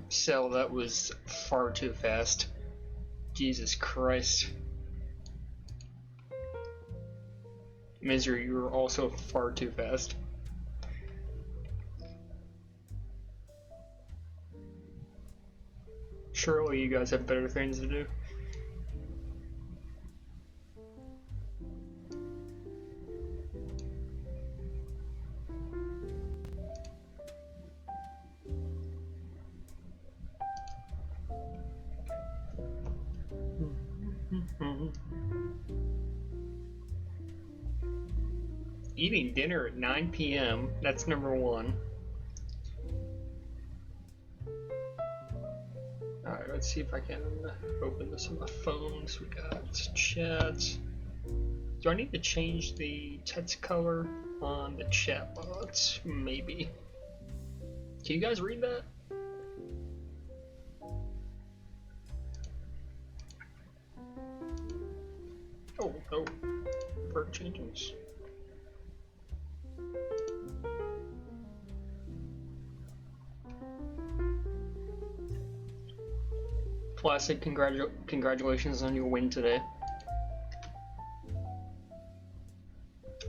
Cell, that was far too fast. Jesus Christ. Misery, you were also far too fast. Surely you guys have better things to do. Eating dinner at 9 p.m. That's number one. Alright, let's see if I can open this on my phone. So we got chat. Do I need to change the text color on the chat box? Maybe. Can you guys read that? Oh, no. Bird changes. Classic, congratulations on your win today.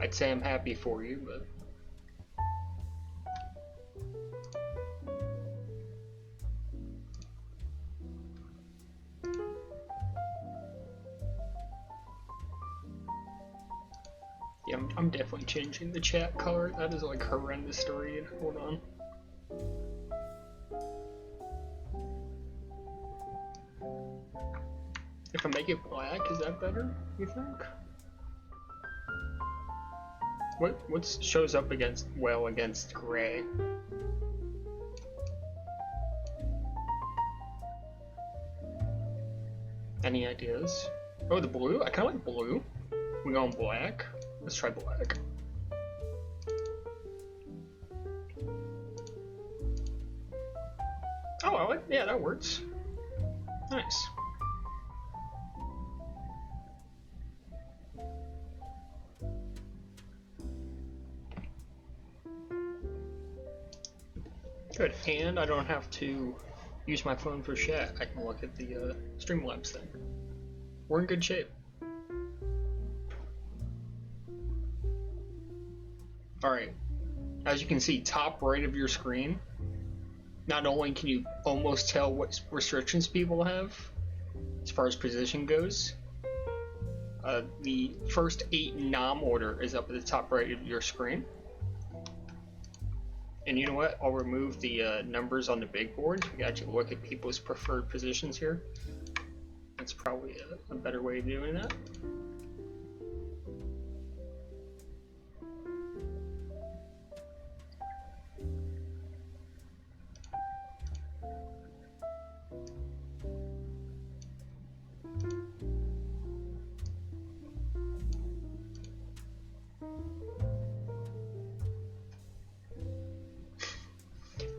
I'd say I'm happy for you, but... yeah, I'm definitely changing the chat color. That is like horrendous to read. Hold on. If I make it black, is that better, you think? What shows up against gray? Any ideas? Oh, the blue? I kinda like blue. We going black? Let's try black. Oh, yeah, that works. Nice. Good, and I don't have to use my phone for chat. I can look at the Streamlabs thing. We're in good shape. Alright, as you can see, top right of your screen, not only can you almost tell what restrictions people have as far as position goes, the first 8 nom order is up at the top right of your screen. And you know what? I'll remove the numbers on the big board. We can actually look at people's preferred positions here. That's probably a better way of doing that.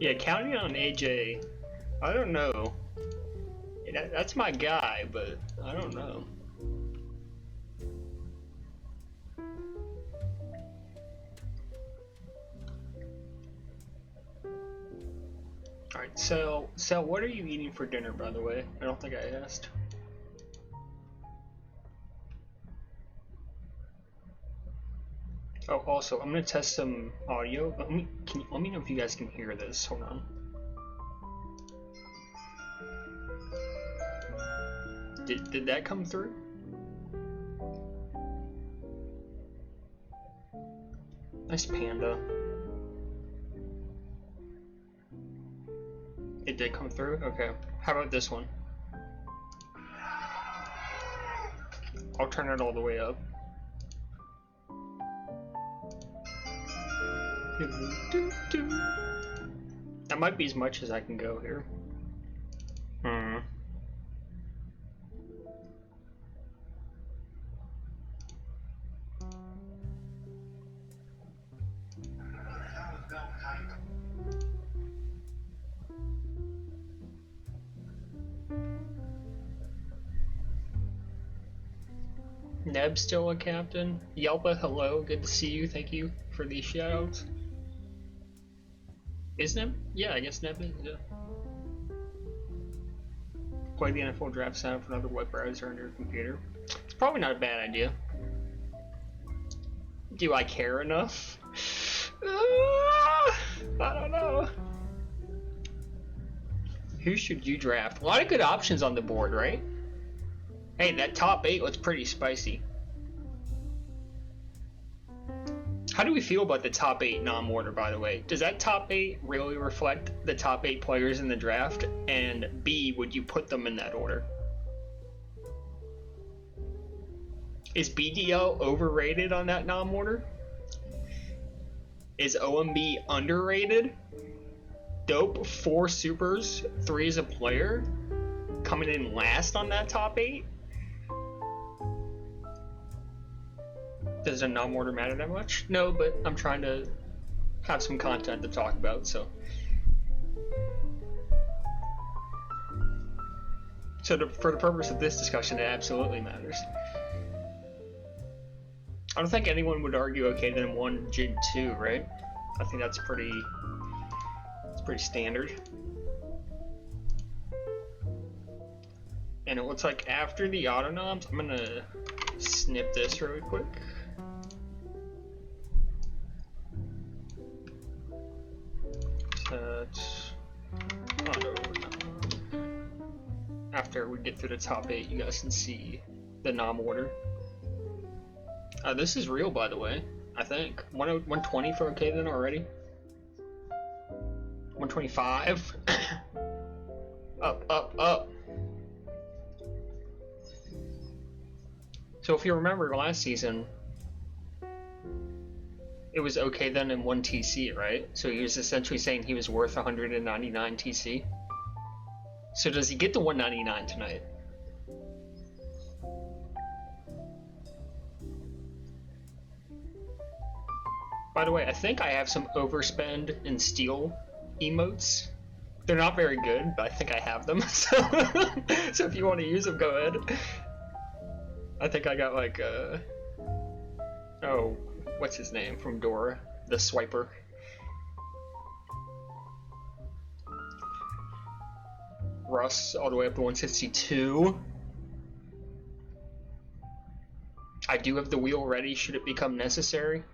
Yeah, counting on AJ, I don't know. That's my guy, but I don't know. Alright, so what are you eating for dinner, by the way? I don't think I asked. Oh, also, I'm gonna test some audio. Let me know if you guys can hear this. Hold on. Did that come through? Nice panda. It did come through? Okay. How about this one? I'll turn it all the way up. That might be as much as I can go here. Neb's still a captain. Yelpa, hello, good to see you. Thank you for these shoutouts. Is Neb? Yeah, I guess Neb is. Yeah. Play the NFL draft sign up for another web browser on your computer. It's probably not a bad idea. Do I care enough? I don't know. Who should you draft? A lot of good options on the board, right? Hey, that top 8 looks pretty spicy. How do we feel about the top 8 non-order, by the way? Does that top 8 really reflect the top 8 players in the draft? And B, would you put them in that order? Is BDL overrated on that non-order? Is OMB underrated? Dope, 4 supers, 3 as a player, coming in last on that top 8? Does a non-order matter that much? No, but I'm trying to have some content to talk about, so. For the purpose of this discussion, it absolutely matters. I don't think anyone would argue okay then 1, Jig 2, right? I think that's pretty standard. And it looks like after the autonoms, I'm gonna snip this really quick. After we get through the top 8, you guys can see the nom order. This is real, by the way. I think 120 for okay then already. 125. Up. So if you remember last season, it was okay then in 1 TC, right? So he was essentially saying he was worth 199 TC. So does he get the 199 tonight? By the way, I think I have some overspend and steal emotes. They're not very good, but I think I have them. So if you want to use them, go ahead. I think I got like oh, what's his name from Dora? The swiper. Russ all the way up to 162. I do have the wheel ready should it become necessary.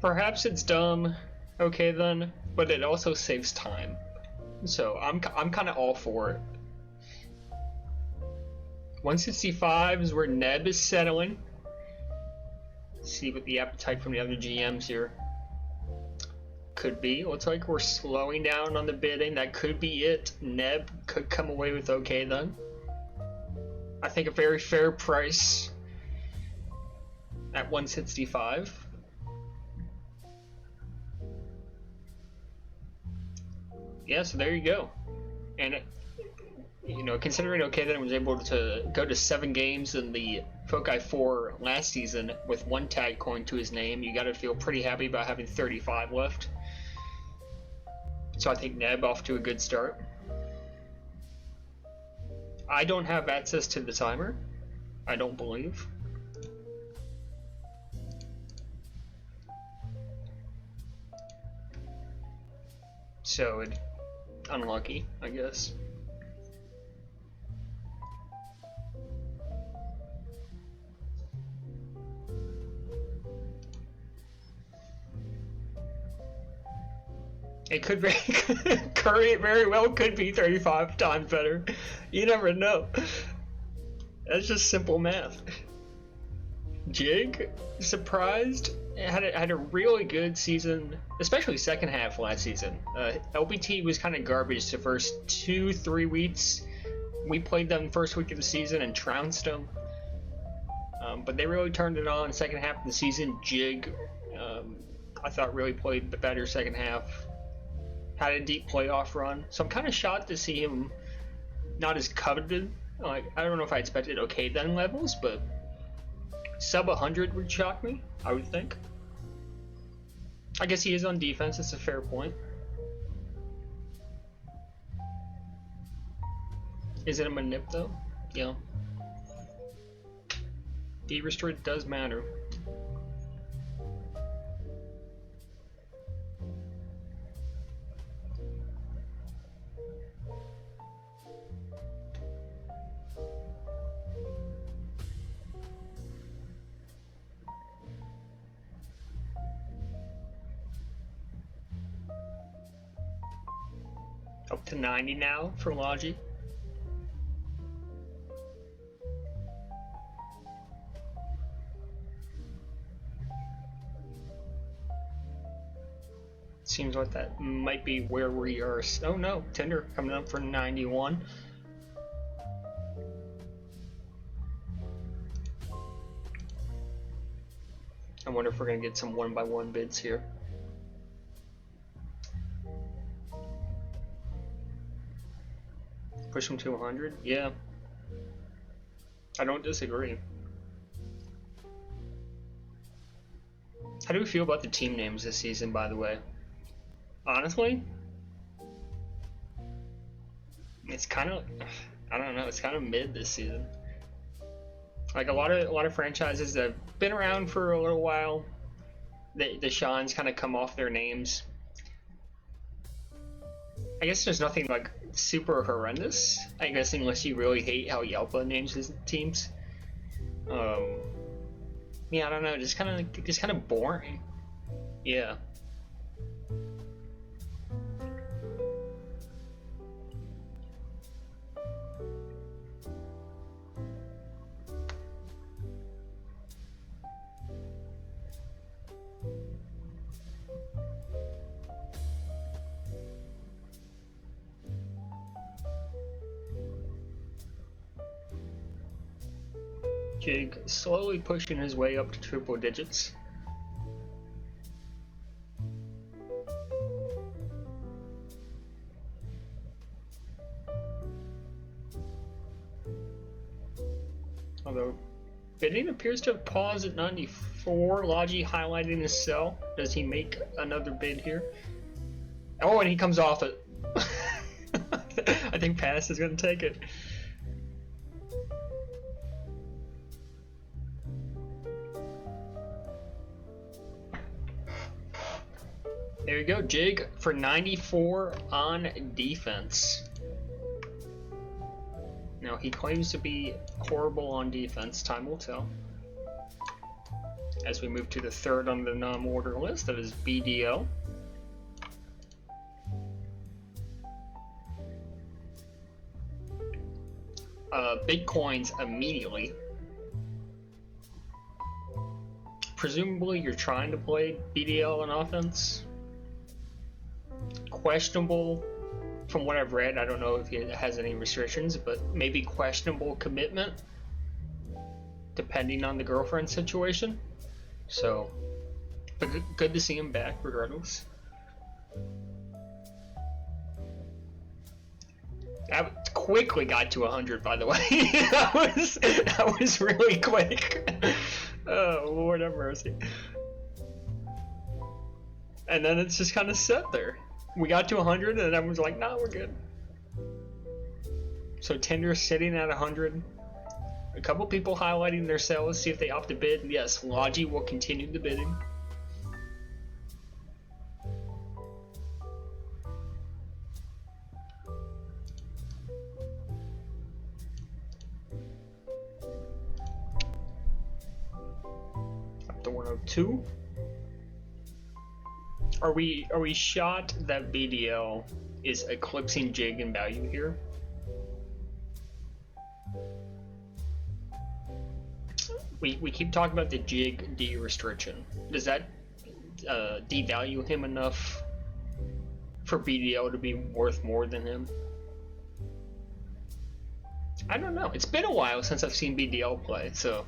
Perhaps it's dumb, okay then, but it also saves time. So I'm kind of all for it. 165 is where Neb is settling. See what the appetite from the other GMs here could be. Looks like we're slowing down on the bidding. That could be it. Neb could come away with okay then. I think a very fair price at 165. Yeah, so there you go. And it, you know, considering okay that I was able to go to 7 games in the Foci 4 last season with 1 tag coin to his name, you gotta feel pretty happy about having 35 left. So I think Neb off to a good start. I don't have access to the timer, I don't believe. So it unlucky, I guess. It could be Curry very well could be 35 times better. You never know. That's just simple math. Jig, surprised, had a really good season, especially second half last season. LBT was kind of garbage the first 2-3 weeks. We played them first week of the season and trounced them. But they really turned it on second half of the season. Jig, I thought really played the better second half. Had a deep playoff run. So I'm kind of shocked to see him not as coveted. Like, I don't know if I expected okay then levels, but sub 100 would shock me, I would think. I guess he is on defense, it's a fair point. Is it a manip though? Yeah. D-restrict does matter. Up to 90 now for Logi. Seems like that might be where we are. Oh no, Tinder coming up for 91. I wonder if we're gonna get some 1x1 bids here. Push them to 100? Yeah. I don't disagree. How do we feel about the team names this season, by the way? Honestly, it's kind of, I don't know, it's kind of mid this season. Like a lot of franchises that have been around for a little while, the shines kind of come off their names. I guess there's nothing like super horrendous, I guess, unless you really hate how Yelpa names his teams. Yeah, I don't know, just kind of boring. Yeah. Jig slowly pushing his way up to triple digits. Although bidding appears to have paused at 94. Logi highlighting his sell. Does he make another bid here? Oh, and he comes off it. I think Pass is going to take it. There you go, Jig for 94 on defense. Now, he claims to be horrible on defense. Time will tell. As we move to the third on the non-order list, that is BDO. Big coins immediately. Presumably, you're trying to play BDL on offense. Questionable, from what I've read. I don't know if it has any restrictions, but maybe questionable commitment, depending on the girlfriend situation. So, but good to see him back, regardless. That quickly got to 100, by the way. that was really quick. Oh, Lord have mercy. And then it's just kind of set there. We got to 100, and everyone's like, "Nah, we're good." So Tinder's sitting at 100. A couple people highlighting their sales, see if they opt to bid. Yes, Logi will continue the bidding. Up to 102. Are we shot that BDL is eclipsing Jig in value here? We keep talking about the Jig D restriction. Does that devalue him enough for BDL to be worth more than him? I don't know. It's been a while since I've seen BDL play, so.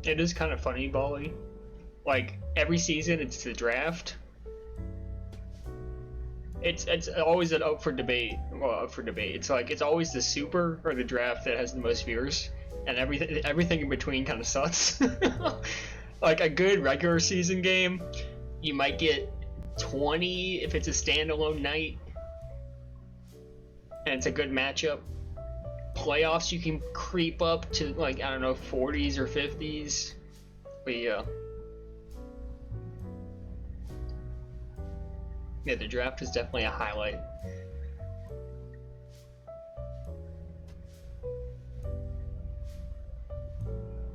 It is kind of funny, Bali. Like, every season it's the draft. It's always up for debate. Well, up for debate. It's like it's always the super or the draft that has the most viewers, and everything in between kind of sucks. Like a good regular season game, you might get 20 if it's a standalone night, and it's a good matchup. Playoffs, you can creep up to like, I don't know, 40s or 50s. But yeah. Yeah, the draft is definitely a highlight.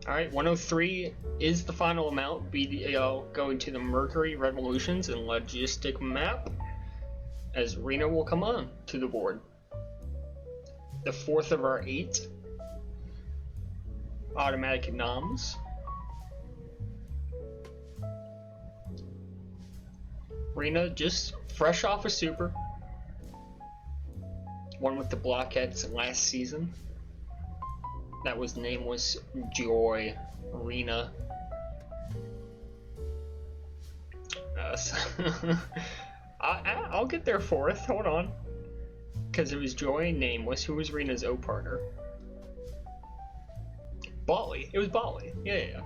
Alright, 103 is the final amount. BDL going to the Mercury Revolutions and Logistic Map, as Rena will come on to the board. The fourth of our 8 automatic noms. Rena just fresh off a super. One with the Blockheads last season. That was name was Joy Rena. I'll get there fourth. Hold on, because it was Joy. Name was who was Rena's O partner. Bali. It was Bali. Yeah.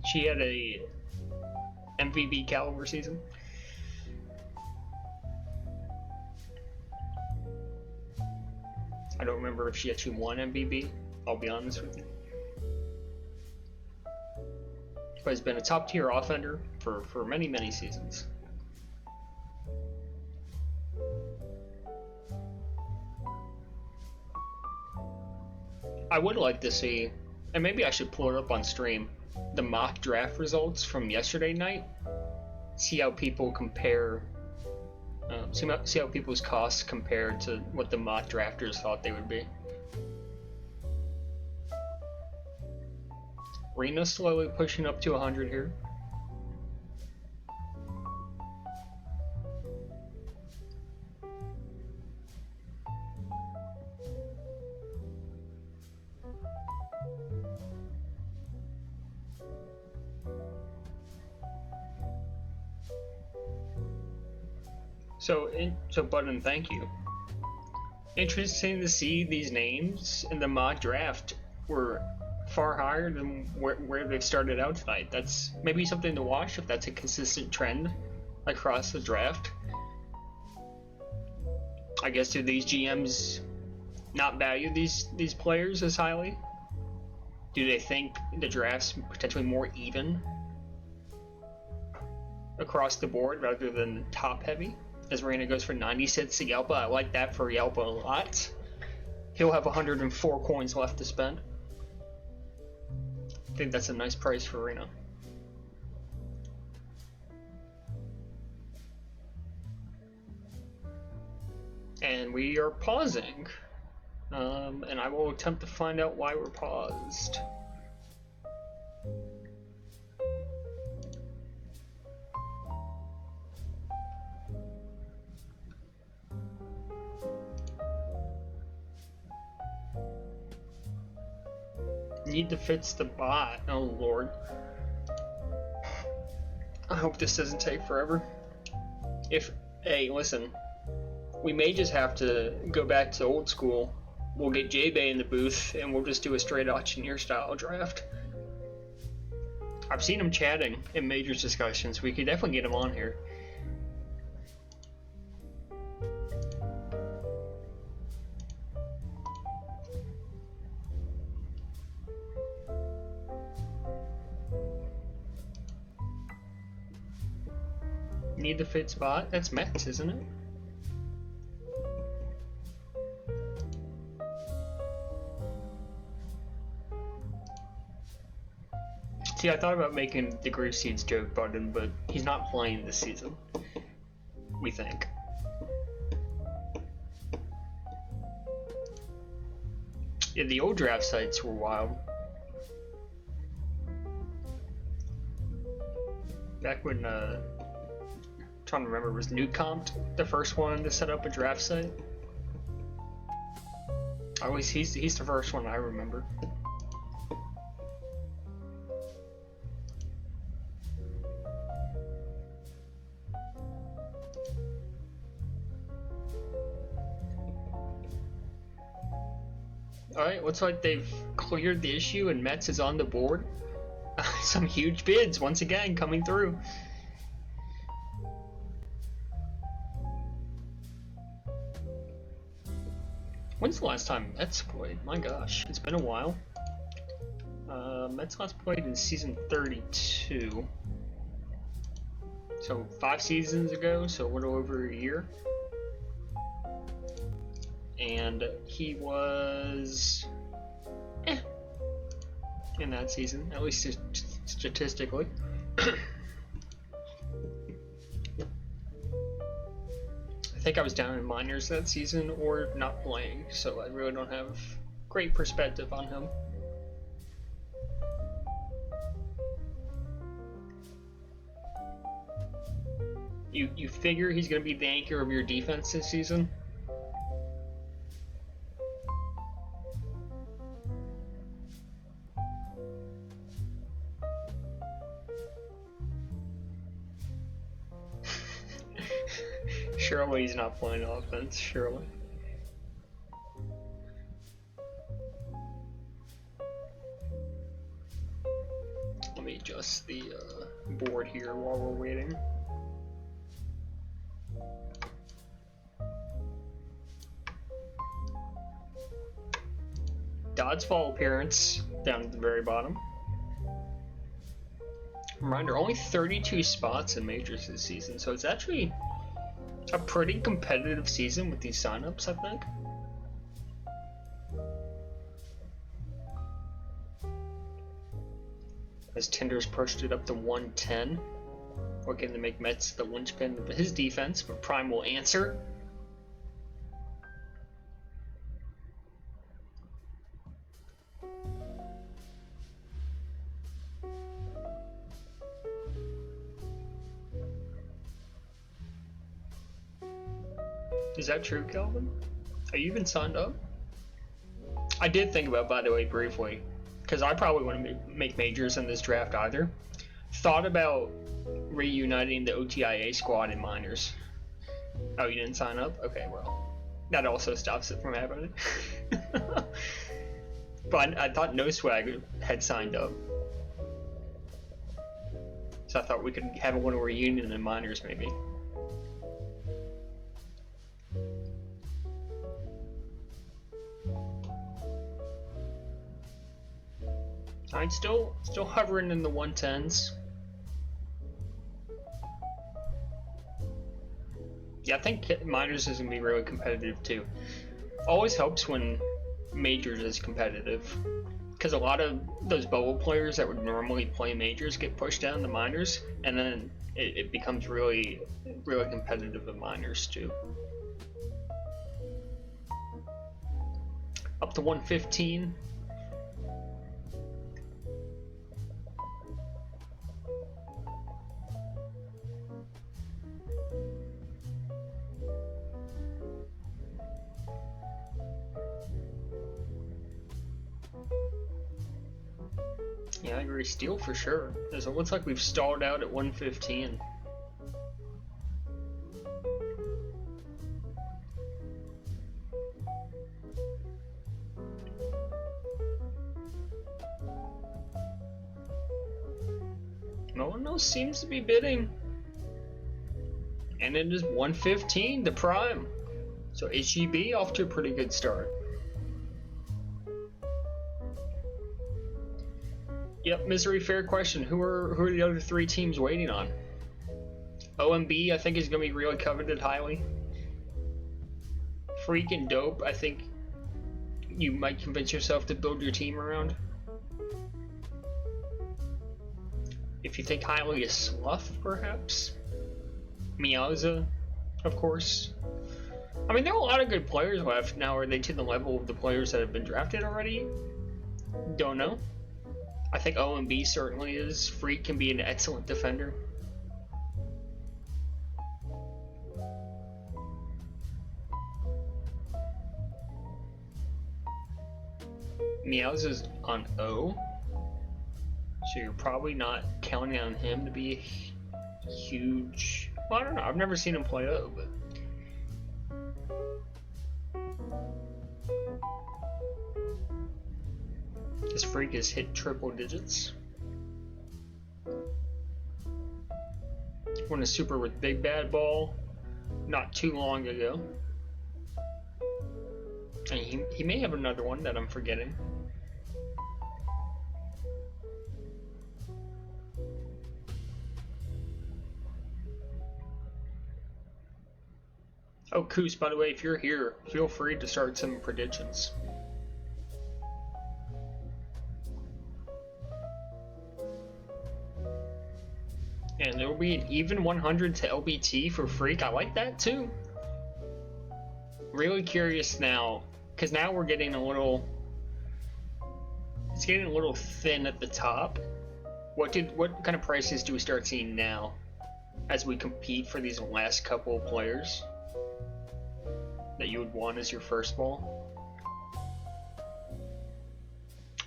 She had a MVP caliber season. I don't remember if she actually won MVP, I'll be honest with you. But has been a top tier offender for many, many seasons. I would like to see, and maybe I should pull it up on stream, the mock draft results from yesterday night. See how people compare, see how people's costs compare to what the mock drafters thought they would be. Rena slowly pushing up to 100 here. So Button, thank you. Interesting to see these names in the mock draft were far higher than where they've started out tonight. That's maybe something to watch if that's a consistent trend across the draft. I guess, do these GMs not value these players as highly? Do they think the draft's potentially more even across the board rather than top heavy? As Reyna goes for 96 to Yelpa. I like that for Yelpa a lot. He'll have 104 coins left to spend. I think that's a nice price for Reyna. And we are pausing. And I will attempt to find out why we're paused. Need to fix the bot. Oh lord. I hope this doesn't take forever. Hey, listen. We may just have to go back to old school. We'll get J-Bay in the booth and we'll just do a straight auctioneer style draft. I've seen him chatting in majors discussions. We could definitely get him on here. Need to fit spot. That's Mets, isn't it? See, I thought about making the Groove Seeds joke Button, but he's not playing this season. We think. Yeah, the old draft sites were wild. Back when, trying to remember, was Newcompt the first one to set up a draft site? He's the first one I remember. Alright, looks like they've cleared the issue and Mets is on the board. Some huge bids once again coming through. When's the last time Mets played? My gosh, it's been a while. Mets last played in season 32. So 5 seasons ago, so a little over a year. And he was in that season, at least statistically. I think I was down in minors that season or not playing, so I really don't have great perspective on him. You figure he's going to be the anchor of your defense this season? Surely he's not playing offense, surely. Let me adjust the board here while we're waiting. Dodgeball appearance down at the very bottom. Reminder, only 32 spots in majors this season, so it's actually a pretty competitive season with these signups, I think. As Tinder's pushed it up to 110, looking to make Mets the linchpin of his defense, but Prime will answer. Is that true, Calvin? Are you even signed up? I did think about, by the way, briefly, because I probably wouldn't make majors in this draft either. Thought about reuniting the OTIA squad in minors. Oh, you didn't sign up? Okay, well, that also stops it from happening. But I thought No Swag had signed up. So I thought we could have a little reunion in minors, maybe. I'm still hovering in the 110s. Yeah, I think minors is gonna be really competitive too. Always helps when majors is competitive, because a lot of those bubble players that would normally play majors get pushed down to minors, and then it becomes really competitive in minors too. Up to 115. Yeah, I agree. Steal for sure. It looks like we've stalled out at 115. No one else seems to be bidding. And it is 115 to Prime. So HEB off to a pretty good start. Yep, Misery, fair question. Who are the other three teams waiting on? OMB, I think, is going to be really coveted highly. Freak and Dope, I think you might convince yourself to build your team around. If you think highly of Slough, perhaps. Miaza, of course. I mean, there are a lot of good players left. Now, are they to the level of the players that have been drafted already? Don't know. I think OMB certainly is. Freak can be an excellent defender. Meows is on O, so you're probably not counting on him to be a huge... Well, I don't know. I've never seen him play O, but... This Freak has hit triple digits. Won a super with Big Bad Ball not too long ago. And he may have another one that I'm forgetting. Oh, Koos, by the way, if you're here, feel free to start some predictions. be an even 100 to LBT for Freak. I like that too. Really curious now, because now we're getting a little. It's getting a little thin at the top. What kind of prices do we start seeing now, as we compete for these last couple of players that you would want as your first ball?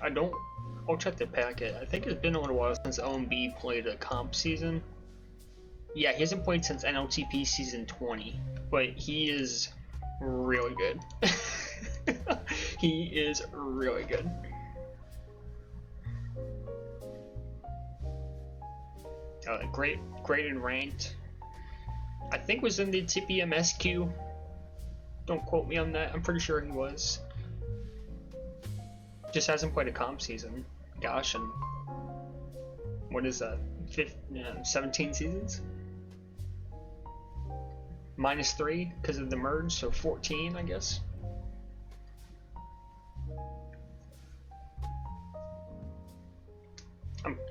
I'll check the packet. I think it's been a little while since OMB played a comp season. Yeah, he hasn't played since MLTP season 20, but he is really good. He is really good. Great and ranked. I think was in the TPMS queue. Don't quote me on that. I'm pretty sure he was. Just hasn't played a comp season. Gosh, and what is that? 17 seasons? -3 because of the merge, so 14, I guess.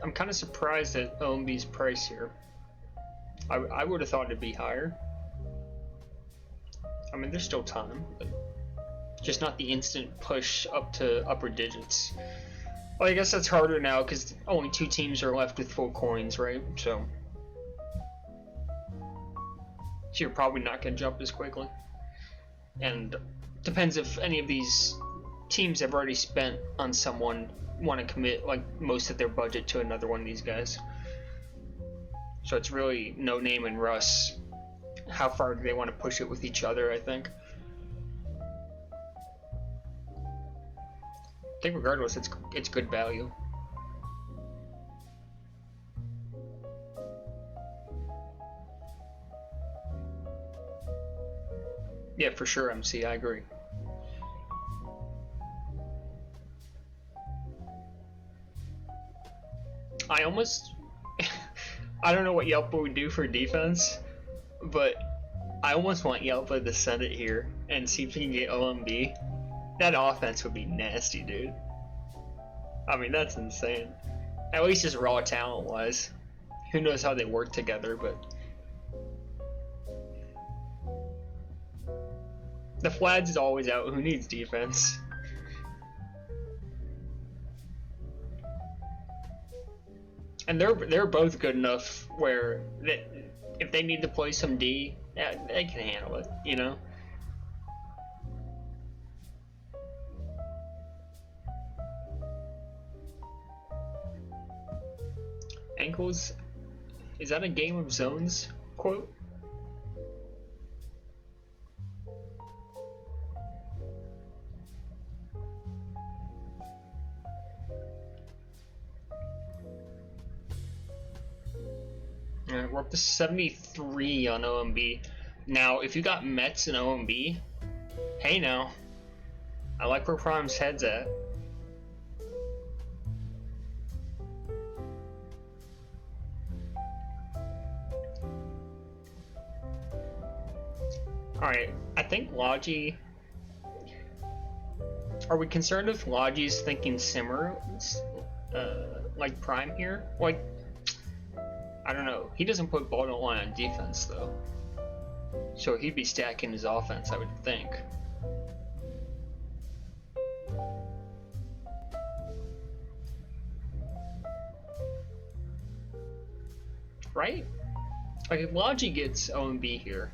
I'm kind of surprised at OMB's price here. I would have thought it'd be higher. I mean, there's still time, but just not the instant push up to upper digits. Well, I guess that's harder now because only 2 teams are left with full coins, right? So you're probably not going to jump as quickly. And depends if any of these teams have already spent on someone, want to commit like most of their budget to another one of these guys. So it's really No Name and Russ. How far do they want to push it with each other, I think. I think regardless, it's good value. Yeah, for sure, MC, I agree. I almost... I don't know what Yelpa would do for defense, but I almost want Yelpa to send it here and see if he can get OMB. That offense would be nasty, dude. I mean, that's insane. At least just raw talent-wise. Who knows how they work together, but... The Flads is always out. Who needs defense? And they're both good enough where if they need to play some D, they can handle it, you know? Ankles, is that a Game of Zones quote? Alright, we're up to 73 on OMB. Now, if you got Mets and OMB, hey now, I like where Prime's head's at. Alright, I think Logi... Are we concerned if Logi's thinking Simmer, like Prime here? Like, I don't know. He doesn't put ball line on defense, though. So he'd be stacking his offense, I would think. Right? Like, if Logi gets OMB here,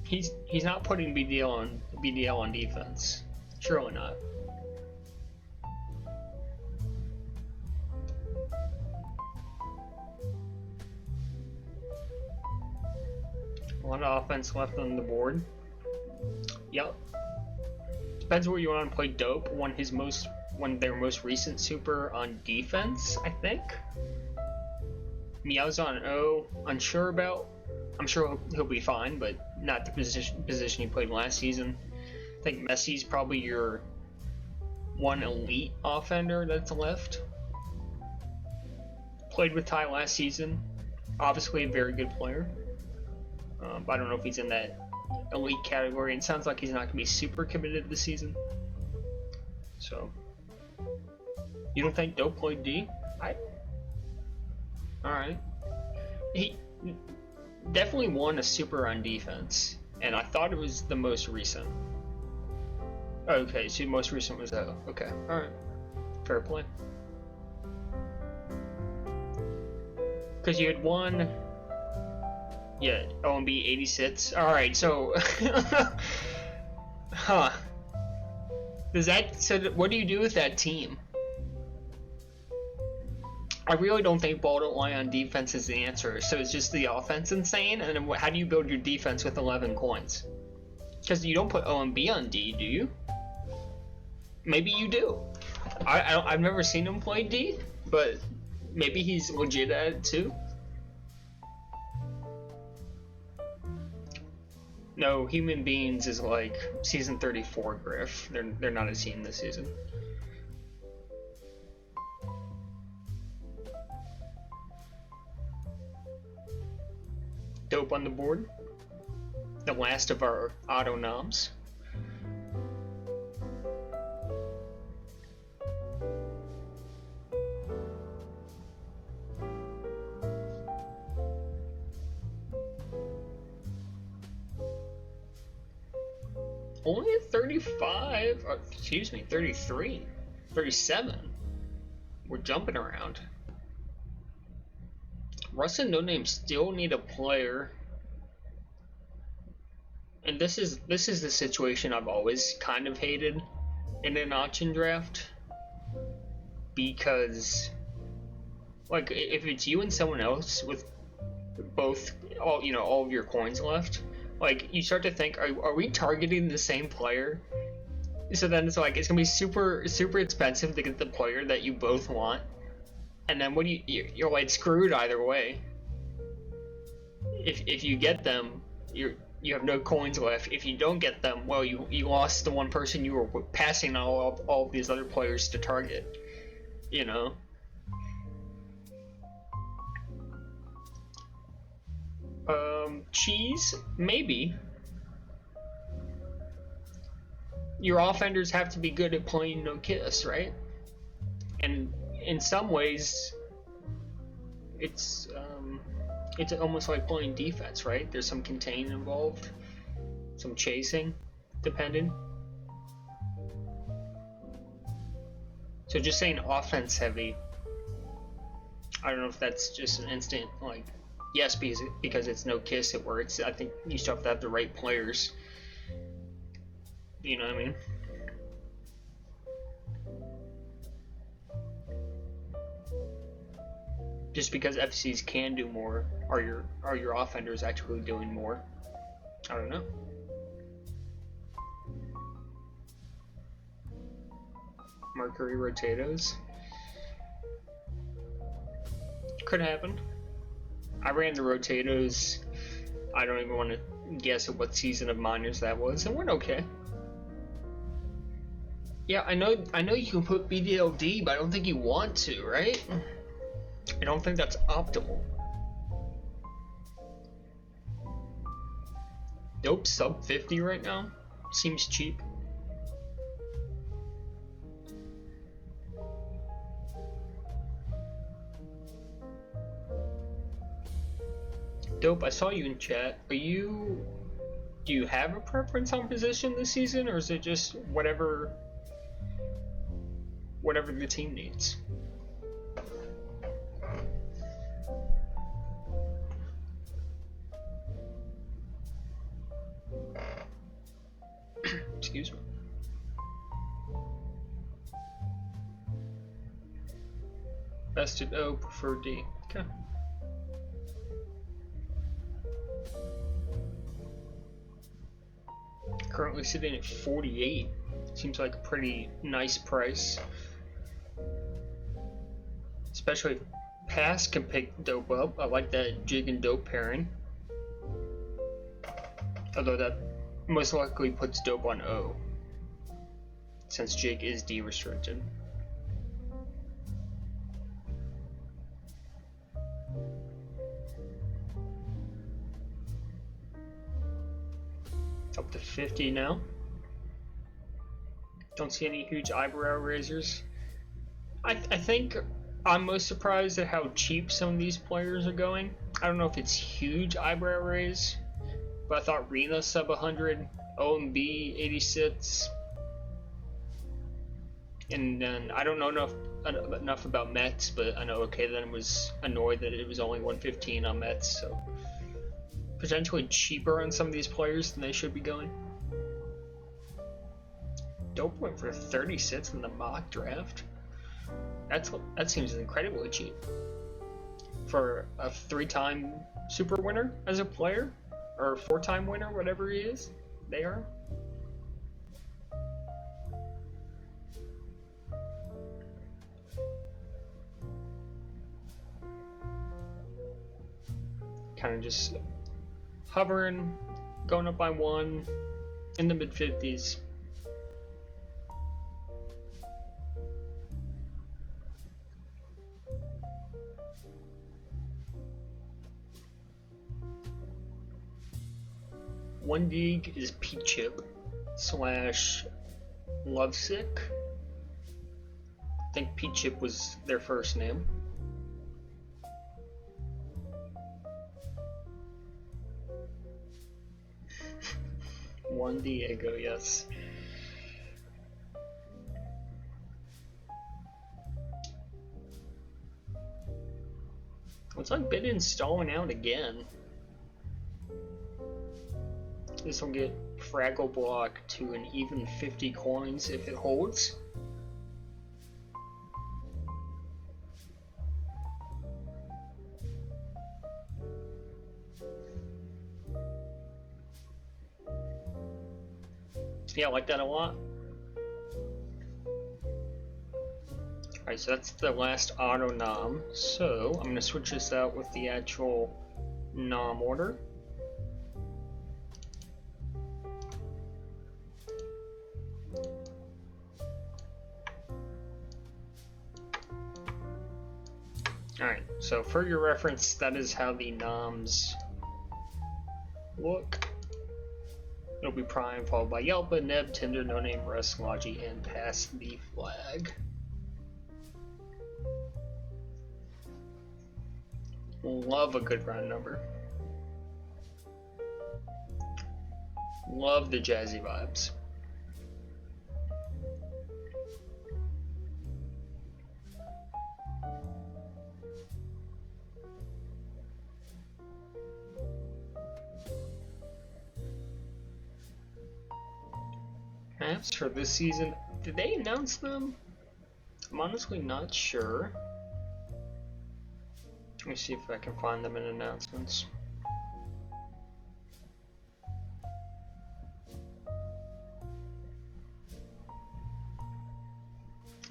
he's not putting BDL on defense. Surely not. A lot of offense left on the board. Yep. Depends where you want to play Dope. Won their most recent super on defense, I think. Meow's on O. Unsure about. I'm sure he'll be fine, but not the position he played last season. I think Messi's probably your one elite offender that's left. Played with Ty last season. Obviously a very good player. But I don't know if he's in that elite category. It sounds like he's not going to be super committed this season. So, you don't think Dope played D? Alright. he definitely won a super on defense, and I thought it was the most recent. Okay, so the most recent was O. Okay, alright. Fair play. Because you had won, yeah, OMB 86. Alright, so, huh. Does that, so what do you do with that team? I really don't think ball don't lie on defense is the answer. So it's just the offense insane, and then how do you build your defense with 11 coins? Because you don't put OMB on D, do you? Maybe you do. I've never seen him play D, but maybe he's legit at it too. No, Human Beings is like season 34 Griff. They're not a team this season. Dope on the board. The last of our auto noms. Only at 35, or, excuse me, 33, 37. We're jumping around. Russ and No Name still need a player. And this is the situation I've always kind of hated in an auction draft. Because, like, if it's you and someone else with both, all of your coins left, like, you start to think, are we targeting the same player? So then it's like, it's gonna be super expensive to get the player that you both want, and then what do you're like screwed either way. If you get them, you have no coins left. If you don't get them, well, you lost the one person you were passing all of these other players to target, you know. Cheese? Maybe. Your offenders have to be good at playing no kiss, right? And in some ways, it's almost like playing defense, right? There's some contain involved, some chasing, depending. So just saying offense heavy, I don't know if that's just an instant, like, yes, because it's no kiss, it works. I think you still have to have the right players. You know what I mean? Just because FCs can do more, are your offenders actually doing more? I don't know. Mercury Rotatos. Could happen. I ran the Rotatos. I don't even want to guess at what season of minors that was, and went okay. Yeah, I know you can put BDLD, but I don't think you want to, right? I don't think that's optimal. Dope, sub 50 right now. Seems cheap. Dope, I saw you in chat. Do you have a preference on position this season, or is it just whatever the team needs? Excuse me. Bested O, preferred D. Okay. Currently sitting at 48. Seems like a pretty nice price. Especially if Pass can pick Dope up. I like that Jig and Dope pairing. Although that most likely puts Dope on O, since Jig is D restricted. Up to 50 now. Don't see any huge eyebrow raisers. I think I'm most surprised at how cheap some of these players are going. I don't know if it's huge eyebrow raise, but I thought Rena sub 100, OMB 86, and then I don't know enough about Mets, but I know okay then was annoyed that it was only 115 on Mets, so potentially cheaper on some of these players than they should be going. Dope went for 36 in the mock draft. That seems incredibly cheap for a 3-time super winner as a player, or 4-time winner, whatever he is. They are. Kind of just hovering, going up by 1 in the mid 50s. One league is P-Chip / Lovesick. I think P-Chip was their first name. Juan Diego, yes. Looks like been installing out again. This will get Fraggle Block to an even 50 coins if it holds. Yeah, I like that a lot. Alright, so that's the last auto nom. So I'm going to switch this out with the actual nom order. Alright, so for your reference, that is how the noms look. It'll be Prime, followed by Yelpa, Neb, Tinder, No Name, Rust, Logi, and Pass the Flag. Love a good round number. Love the jazzy vibes. Maps for this season, did they announce them? I'm honestly not sure. Let me see if I can find them in announcements.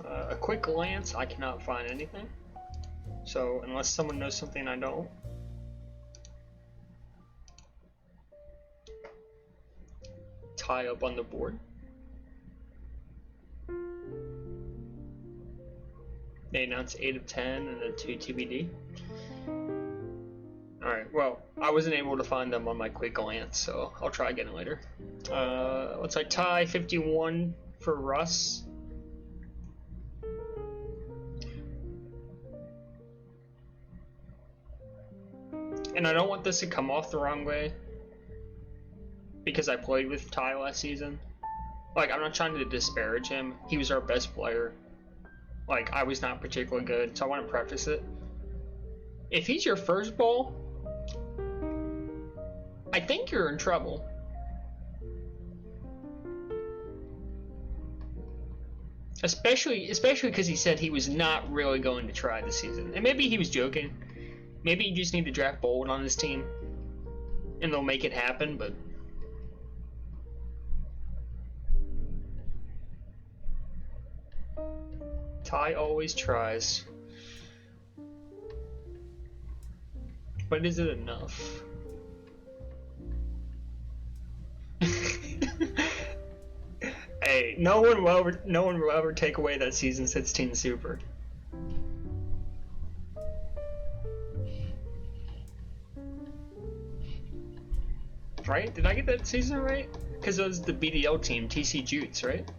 A quick glance, I cannot find anything. So unless someone knows something I don't. Tie up on the board. They announced 8 of 10 and a 2 TBD. Alright, well, I wasn't able to find them on my quick glance, so I'll try again later. Looks like tie 51 for Russ. And I don't want this to come off the wrong way, because I played with Ty last season. Like, I'm not trying to disparage him. He was our best player. Like, I was not particularly good, so I want to preface it. If he's your first ball, I think you're in trouble. Especially because he said he was not really going to try this season. And maybe he was joking. Maybe you just need to draft Bold on his team, and they'll make it happen, but... Ty always tries. But is it enough? Hey, no one will ever take away that season 16 super. Right? Did I get that season right? Because it was the BDL team, TC Jutes, right?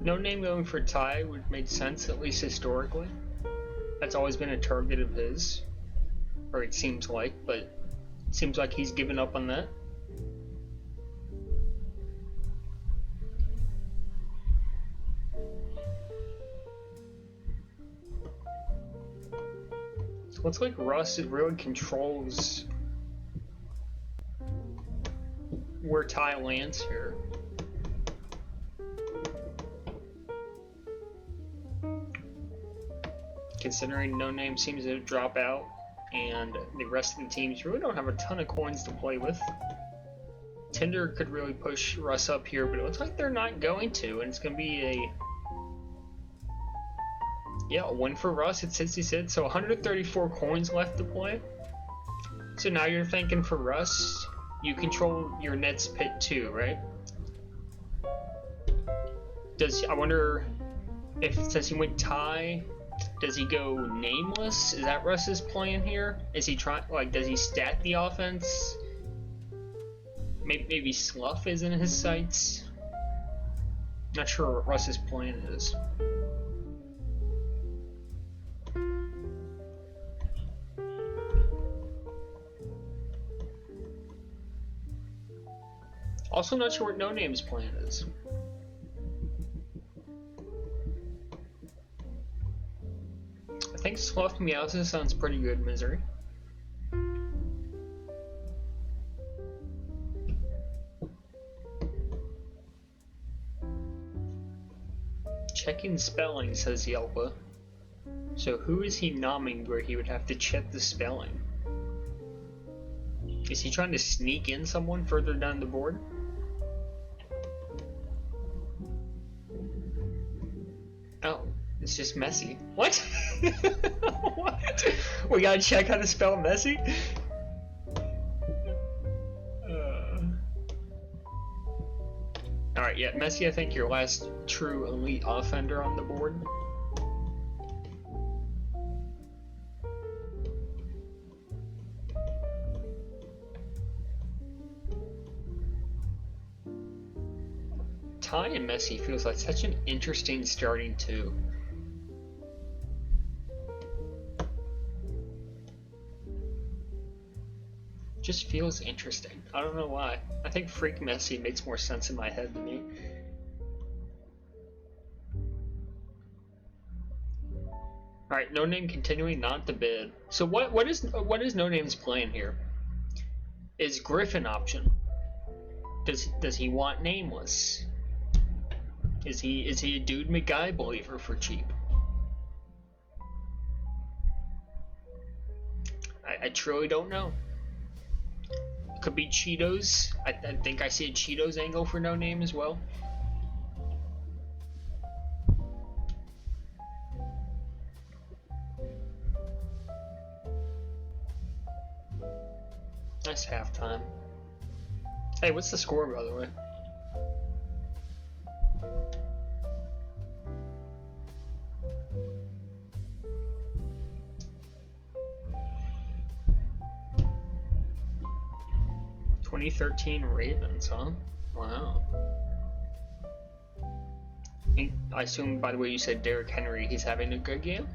No name going for Ty would make sense, at least historically. That's always been a target of his. Or it seems like, but it seems like he's given up on that. So looks like Russ really controls where Ty lands here. Considering No Name seems to drop out and the rest of the teams really don't have a ton of coins to play with. Tinder could really push Russ up here, but it looks like they're not going to, and it's going to be a win for Russ at 66, so 134 coins left to play. So now you're thinking for Russ, you control your Nets pit too, right? I wonder if, since he went Ty, does he go nameless? Is that Russ's plan here? Is he trying, like, does he stat the offense? Maybe Slough is in his sights? Not sure what Russ's plan is. Also not sure what No Name's plan is. I think Slough Meowsa sounds pretty good, Misery. Checking spelling, says Yelpa. So who is he nomming where he would have to check the spelling? Is he trying to sneak in someone further down the board? Oh, it's just Messi. What? What? We gotta check how to spell Messi? Alright, yeah, Messi, I think your last true elite offender on the board. Ty and Messi feels like such an interesting starting two. Just feels interesting. I don't know why. I think Freak Messi makes more sense in my head to me. Alright, No Name continuing not to bid. So what is No Name's plan here? Is Griffin option? Does he want Nameless? Is he a Dude McGuy believer for cheap? I truly don't know. Could be Cheetos. I think I see a Cheetos angle for No Name as well. Nice halftime. Hey, what's the score, by the way? '13 Ravens, huh? Wow. I assume, by the way, you said Derrick Henry, he's having a good game?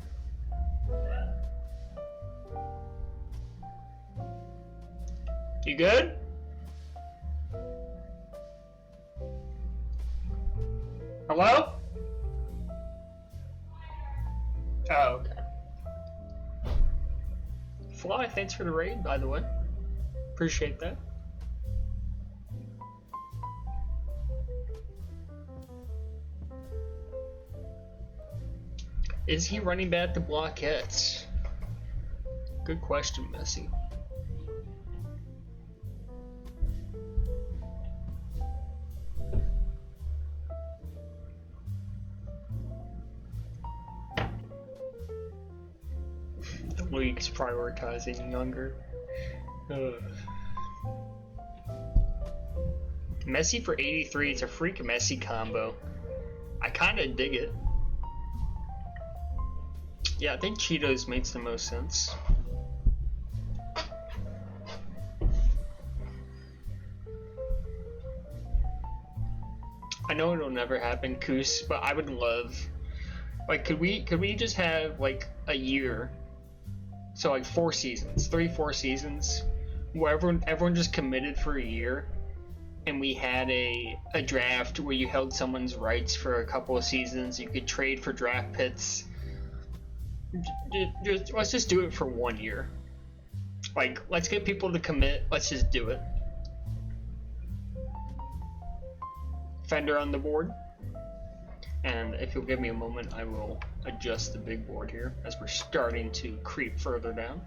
You good? Hello? Oh, okay. Fly, thanks for the raid, by the way. Appreciate that. Is he running back to block hits? Good question, Messi. The league's prioritizing younger. Messi for 83, it's a freak Messi combo. I kinda dig it. Yeah, I think Cheetos makes the most sense. I know it'll never happen, Koos, but I would love, like, could we just have like a year, so like 4 seasons, 4 seasons, where everyone just committed for a year, and we had a draft where you held someone's rights for a couple of seasons. You could trade for draft picks. Let's just do it for 1 year. Like, let's get people to commit. Let's just do it. Fender on the board. And if you'll give me a moment, I will adjust the big board here as we're starting to creep further down.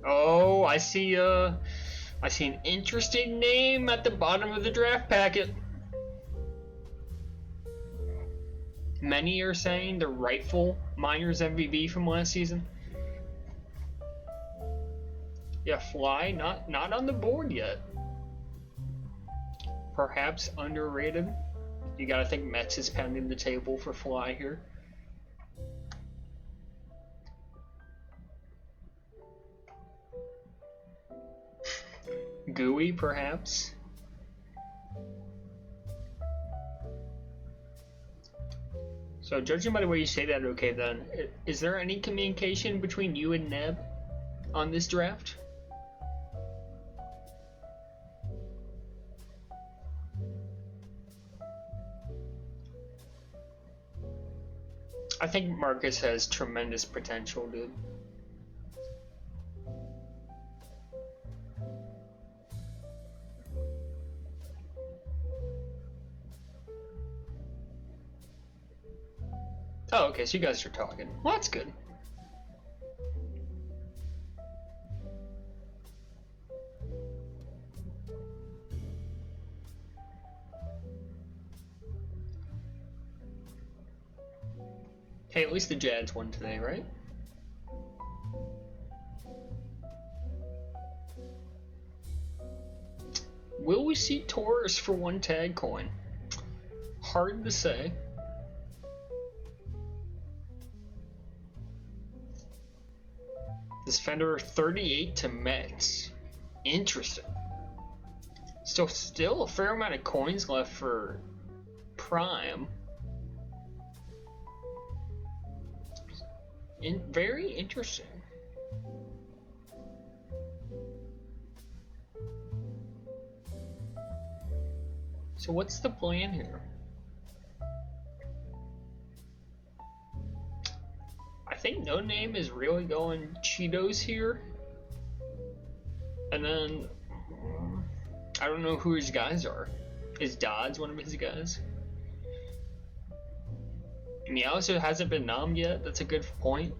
Oh, I see an interesting name at the bottom of the draft packet. Many are saying the rightful Miners MVP from last season. Yeah, Fly, not on the board yet. Perhaps underrated. You gotta think Mets is pounding the table for Fly here. Gooey, perhaps. So, judging by the way you say that, okay then, is there any communication between you and Neb on this draft? I think Marcus has tremendous potential, dude. Oh, okay, so you guys are talking. Well, that's good. Hey, at least the Jads won today, right? Will we see Taurus for 1 tag coin? Hard to say. This Fender 38 to Mets. Interesting. Still a fair amount of coins left for Prime. Very interesting. So what's the plan here? I think No Name is really going Cheetos here. And then I don't know who his guys are. Is Dodds one of his guys? Meowser hasn't been nommed yet. That's a good point.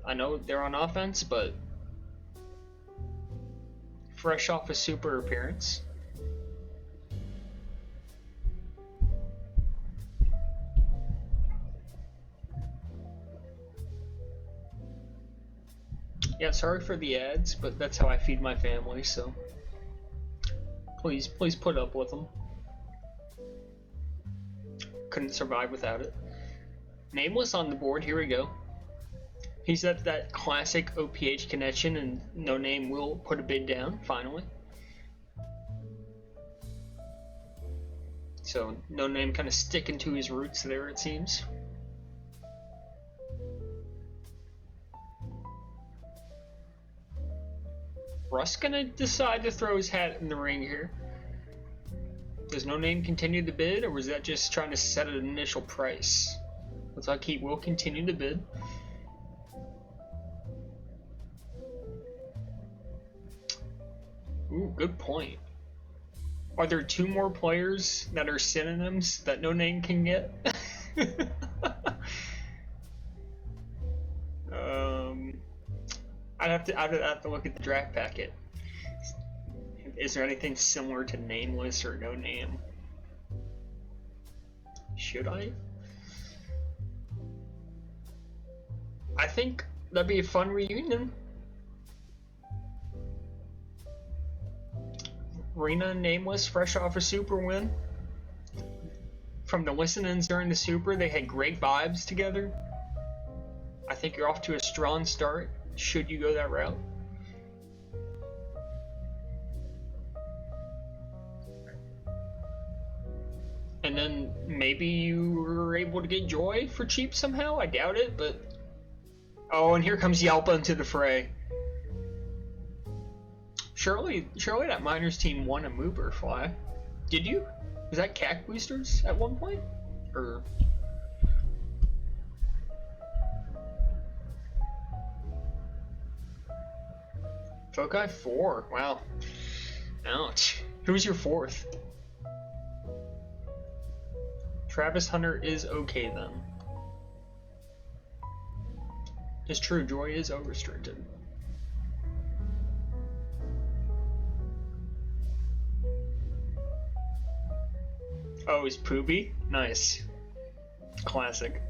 I know they're on offense, but fresh off a super appearance. Yeah, sorry for the ads, but that's how I feed my family, so please put up with them. Couldn't survive without it. Nameless on the board, here we go. He's at that classic OPH connection, and No Name will put a bid down, finally. So, No Name kind of sticking to his roots there, it seems. Russ gonna decide to throw his hat in the ring here. Does No Name continue the bid, or was that just trying to set an initial price? Looks like he will continue to bid. Ooh, good point. Are there 2 more players that are synonyms that No Name can get? I'd have to look at the draft packet. Is there anything similar to Nameless or No Name? Should I? I think that'd be a fun reunion. Rena and Nameless fresh off a super win. From the listenings during the super, they had great vibes together. I think you're off to a strong start, should you go that route. And then maybe you were able to get Joy for cheap somehow. I doubt it, but oh, and here comes Yalpa into the fray. Surely that miners team won a Moober fly. Did you? Was that CAC boosters at one point? Or Foci 4? Wow. Ouch. Who was your fourth? Travis Hunter is okay then. It's true, Joy is unrestricted. Oh, he's Poopy? Nice. Classic.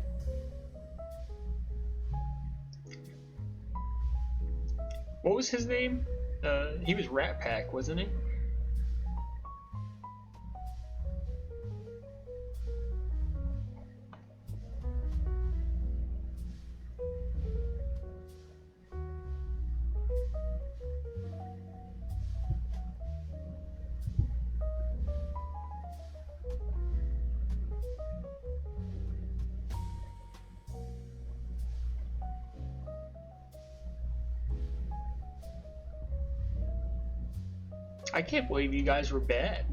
What was his name? He was Rat Pack, wasn't he? I can't believe you guys were bad.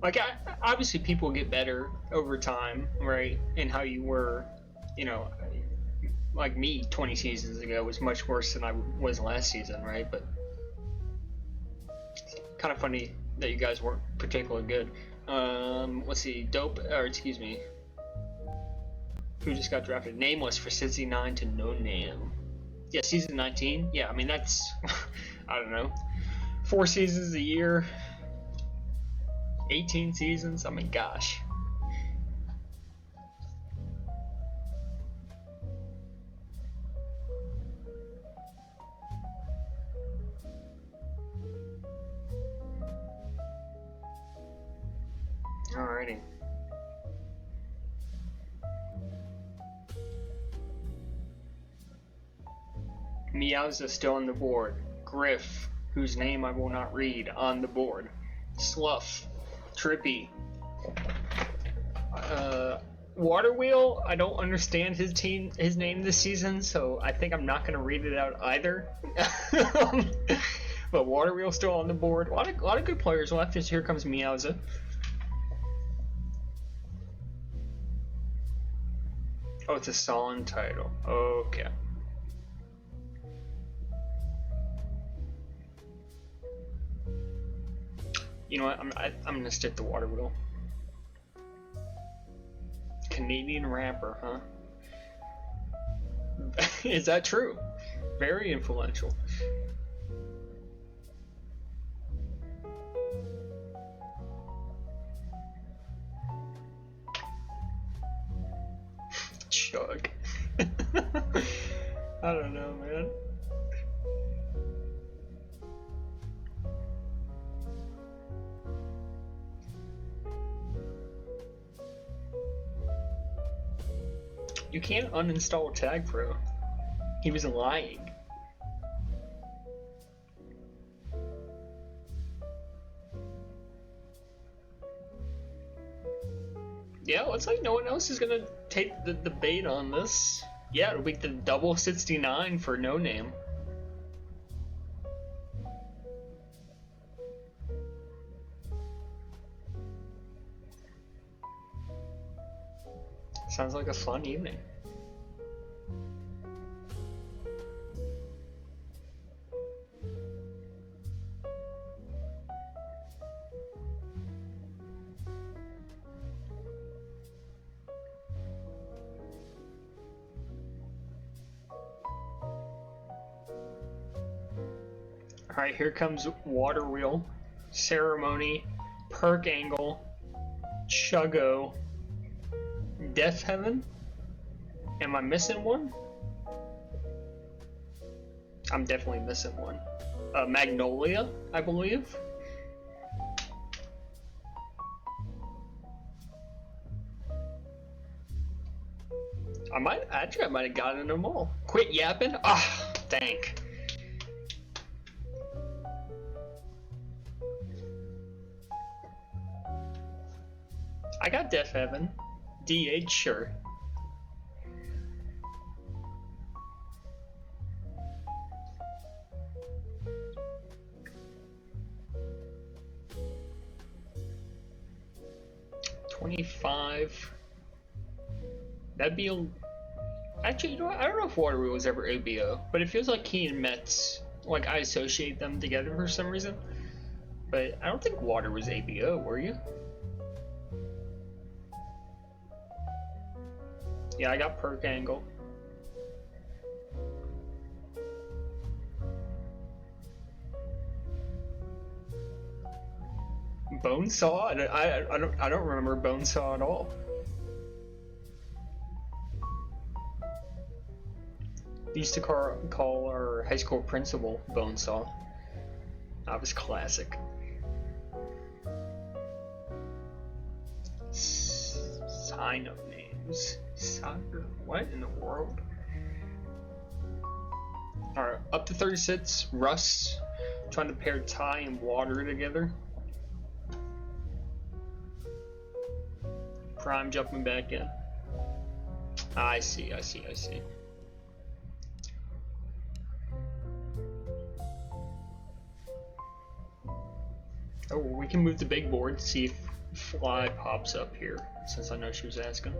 Like, obviously people get better over time, right? And how you were, you know, like me 20 seasons ago was much worse than I was last season, right? But kind of funny that you guys weren't particularly good. Let's see, excuse me. Who just got drafted? Nameless for 69 to no name. Yeah, season 19. Yeah, I mean that's, I don't know. 4 seasons a year, 18 seasons, I mean, gosh. Alrighty. Meowza still on the board. Griff, whose name I will not read, on the board. Sluff, Trippy, Waterwheel. I don't understand his name this season, so I think I'm not going to read it out either. But Waterwheel still on the board. A lot of good players left. As here comes Meowza. Oh, it's a Solon title. Okay. You know what? I'm gonna stick to Waterwheel. Canadian rapper, huh? Is that true? Very influential. Chug. I don't know, man. You can't uninstall Tag Pro. He was lying. Yeah, looks like no one else is gonna take the bait on this. Yeah, it'll be the double 69 for no name. Sounds like a fun evening. Alright, here comes Water Wheel, Ceremony, Perk Angle, Chuggo, Death Heaven? Am I missing one? I'm definitely missing one. Magnolia, I believe. I might have gotten them all. Quit yapping? Ah, dang. I got Def Heaven. DH, sure. $25. That'd be a... Actually, you know what? I don't know if Water Wheel was ever ABO, but it feels like he and Mets, like I associate them together for some reason. But I don't think Water was ABO, were you? Yeah, I got Perk Angle. Bonesaw? I don't remember Bonesaw at all. We used to call our high school principal Bonesaw. That was classic. Sign of names. Soccer? What in the world? Alright, up to 36. Russ. Trying to pair Ty and Water together. Prime jumping back in. I see. Oh, we can move the big board, see if Fly pops up here, since I know she was asking.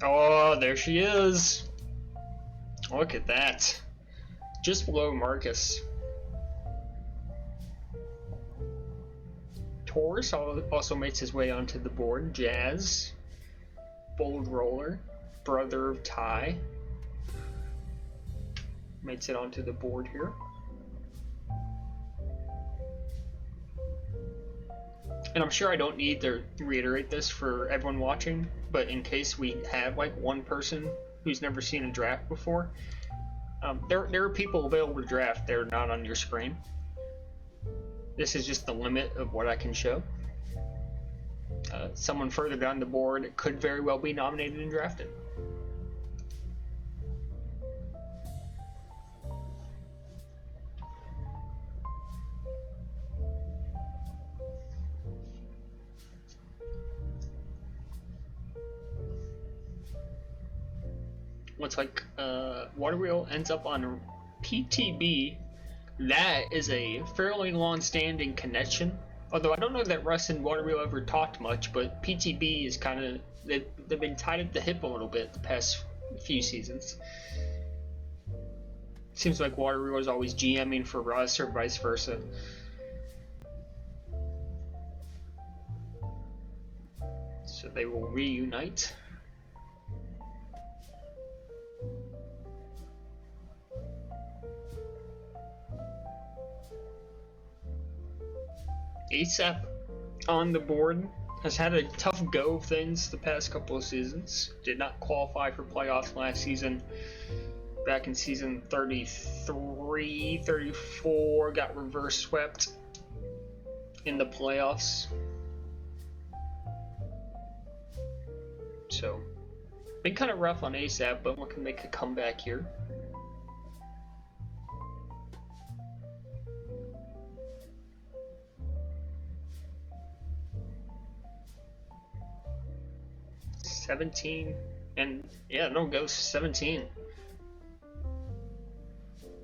Oh, there she is! Look at that. Just below Marcus. Taurus also makes his way onto the board. Jazz. Bold Roller. Brother of Ty. Makes it onto the board here. And I'm sure I don't need to reiterate this for everyone watching, but in case we have like one person who's never seen a draft before, there are people available to draft. They're not on your screen. This is just the limit of what I can show. Someone further down the board could very well be nominated and drafted. Looks like Water Wheel ends up on PTB. That is a fairly long-standing connection. Although I don't know that Russ and Water Wheel ever talked much, but PTB is kind of, they've been tied at the hip a little bit the past few seasons. Seems like Water Wheel is always GMing for Russ or vice versa. So they will reunite. ASAP on the board has had a tough go of things the past couple of seasons. Did not qualify for playoffs last season. Back in season 33, 34, got reverse swept in the playoffs. So, been kind of rough on ASAP, but one can make a comeback here. $17, and yeah, no ghost 17.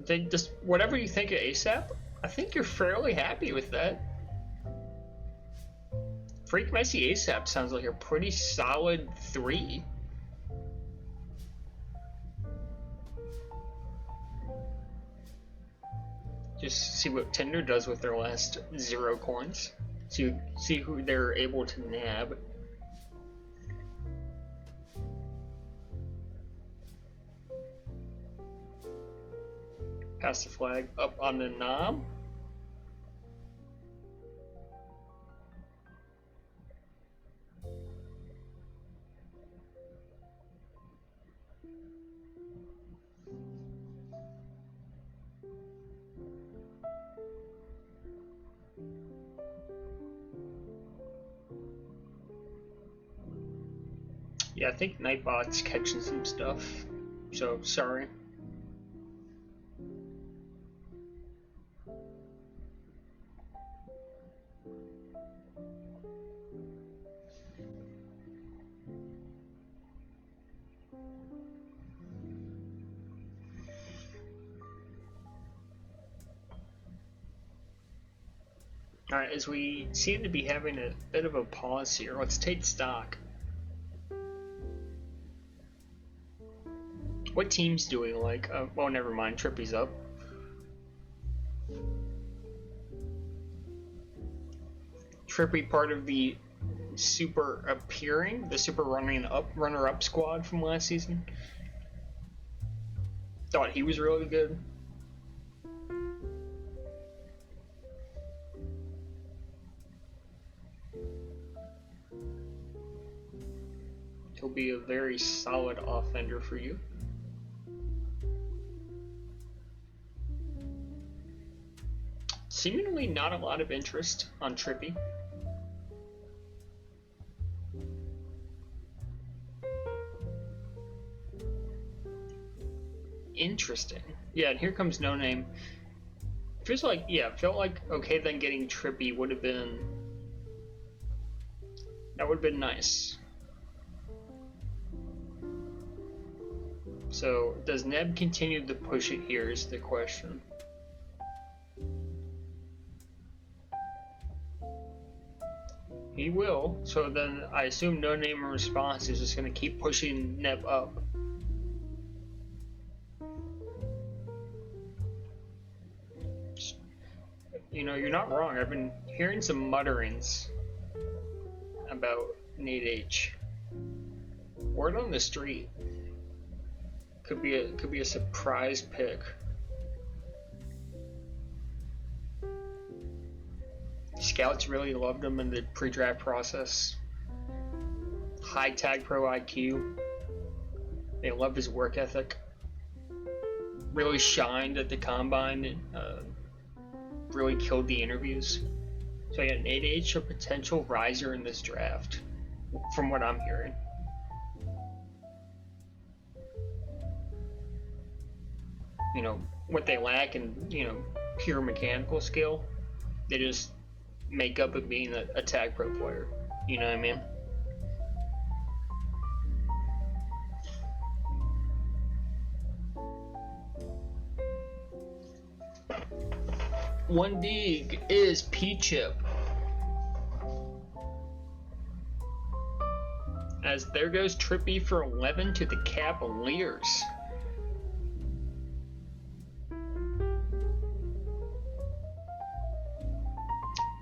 They just, whatever you think of ASAP, I think you're fairly happy with that. Freak Messy ASAP sounds like a pretty solid 3. Just see what Tinder does with their last 0 coins. See who they're able to nab. Pass the flag up on the knob. Yeah, I think Nightbot's catching some stuff, so sorry. Alright, as we seem to be having a bit of a pause here, let's take stock. What teams do we like? Well, never mind, Trippy's up. Trippy part of the super appearing, the super runner-up squad from last season. Thought he was really good. He'll be a very solid offender for you. Seemingly not a lot of interest on Trippy. Interesting. Yeah, and here comes No Name. Feels like, yeah, felt like okay then getting Trippy would have been, that would have been nice. So does Neb continue to push it here is the question. He will, so then I assume No Name in response is just going to keep pushing Neb up. You know, you're not wrong. I've been hearing some mutterings about Nate H. Word on the street. Could be a surprise pick. Scouts really loved him in the pre-draft process. High tag pro IQ. They love his work ethic. Really shined at the combine. And, really killed the interviews. So yeah, Nate H, a potential riser in this draft, from what I'm hearing. You know, what they lack in, you know, pure mechanical skill, they just make up of being a tag pro player. You know what I mean? One dig is P-Chip. As there goes Trippy for 11 to the Cavaliers.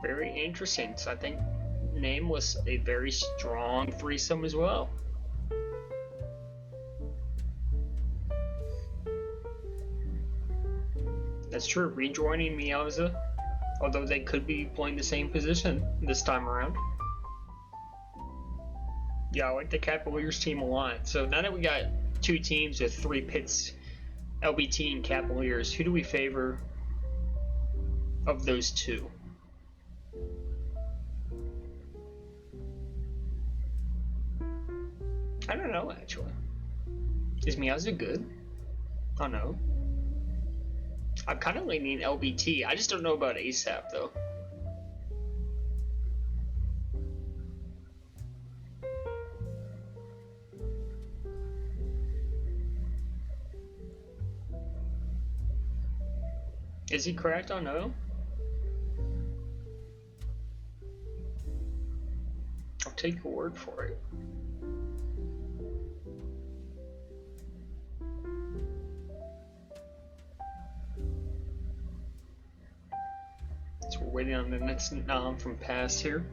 Very interesting. So I think Name was a very strong threesome as well. That's true, rejoining Miauza, although they could be playing the same position this time around. Yeah, I like the Cavaliers team a lot. So now that we got two teams with three pits, LBT and Cavaliers, who do we favor of those two? I don't know, actually. Is Miauza good? I don't know. I'm kind of leaning LBT. I just don't know about ASAP, though. Is he correct on O? I'll take your word for it. So we're waiting on the next nom from Pass here.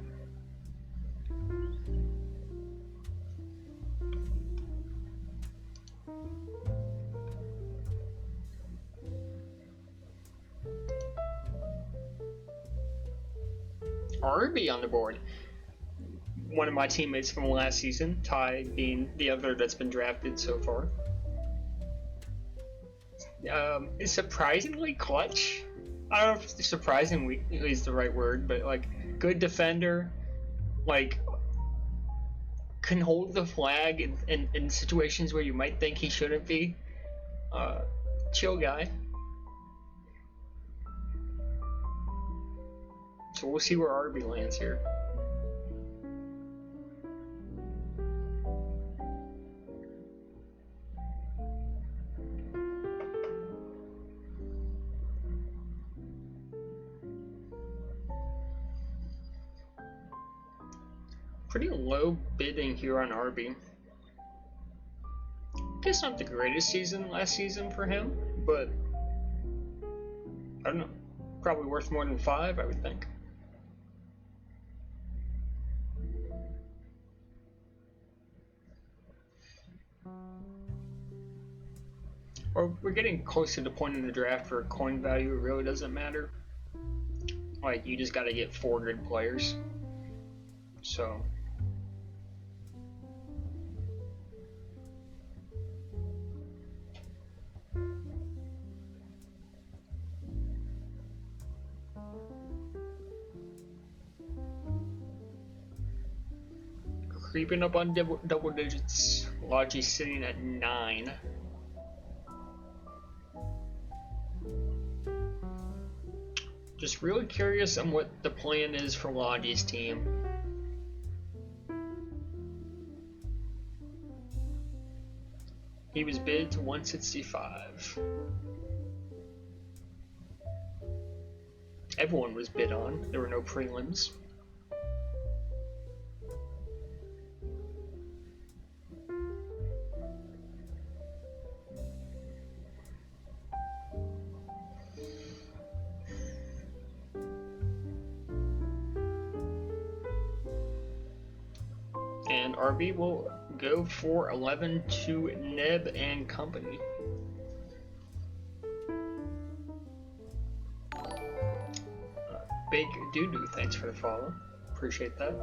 Ruby on the board. One of my teammates from last season, Ty being the other that's been drafted so far. Is surprisingly clutch. I don't know if surprisingly is the right word, but like good defender, like can hold the flag in situations where you might think he shouldn't be. Chill guy. So we'll see where RB lands here. Pretty low bidding here on RB. Guess not the greatest season last season for him, but I don't know. Probably worth more than 5, I would think. Or we're getting close to the point in the draft where coin value really doesn't matter. Like, you just gotta get 4 good players. So. Creeping up on double digits. Logi sitting at 9. Just really curious on what the plan is for Logi's team. He was bid to 165. Everyone was bid on. There were no prelims. And RB will go for 11 to Neb and company. Big doo-doo, thanks for the follow. Appreciate that.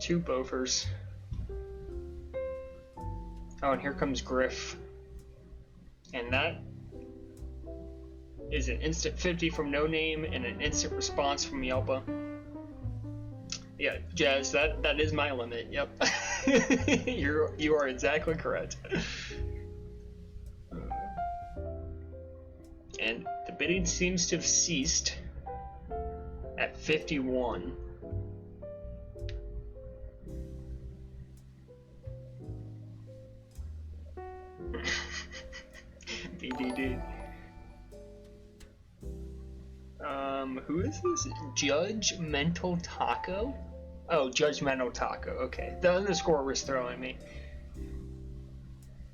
Two Bofers. Oh, and here comes Griff. And that is an instant 50 from No Name and an instant response from Yelpa. Yeah, Jazz, that is my limit. Yep. You are exactly correct. And the bidding seems to have ceased at 51. DDD. Who is this? Judgmental Taco? Oh, Judgmental Taco. Okay, the underscore was throwing me.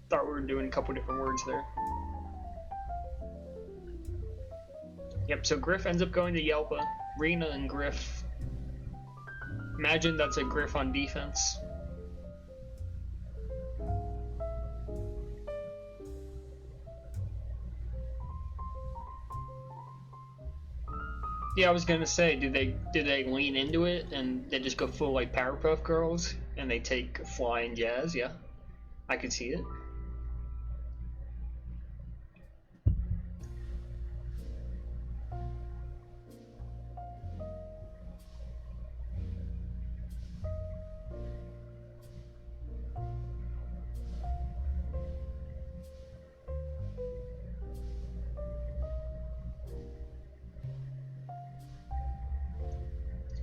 Thought we were doing a couple different words there. Yep, so Griff ends up going to Yelpa. Rena and Griff. Imagine that's a Griff on defense. Yeah, I was gonna say, did they lean into it and they just go full like Powerpuff Girls and they take Fly and Jazz? Yeah, I could see it.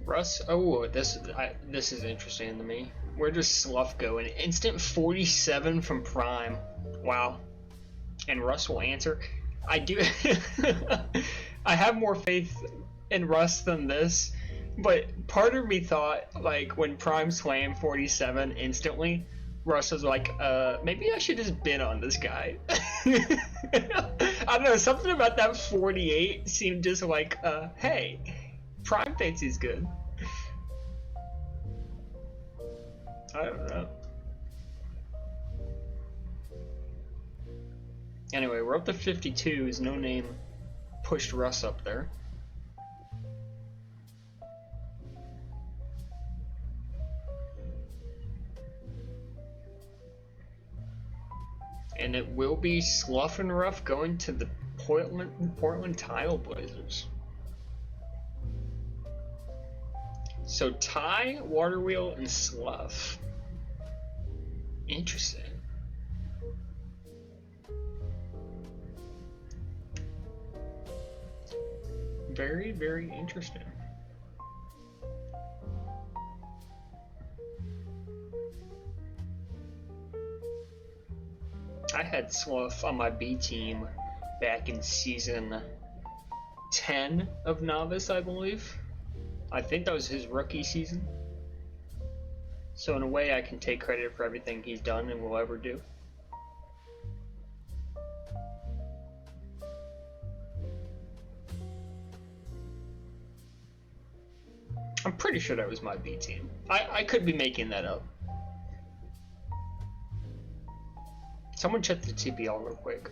Russ, oh, this is interesting to me. Where does Slough go? An instant 47 from Prime. Wow. And Russ will answer. I do. I have more faith in Russ than this, but part of me thought, like, when Prime slammed 47 instantly, Russ was like, maybe I should just bid on this guy. I don't know, something about that 48 seemed just like, hey, Prime thinks he's good. I don't know. Anyway, we're up to 52. Is No Name pushed Russ up there. And it will be Slough and Rough going to the Portland Tile Blazers. So Ty, Waterwheel, and Slough. Interesting. Very, very interesting. had Slough on my B team back in season 10 of Novice, I believe. I think that was his rookie season. So in a way, I can take credit for everything he's done and will ever do. I'm pretty sure that was my B team. I could be making that up. Someone check the TPL real quick.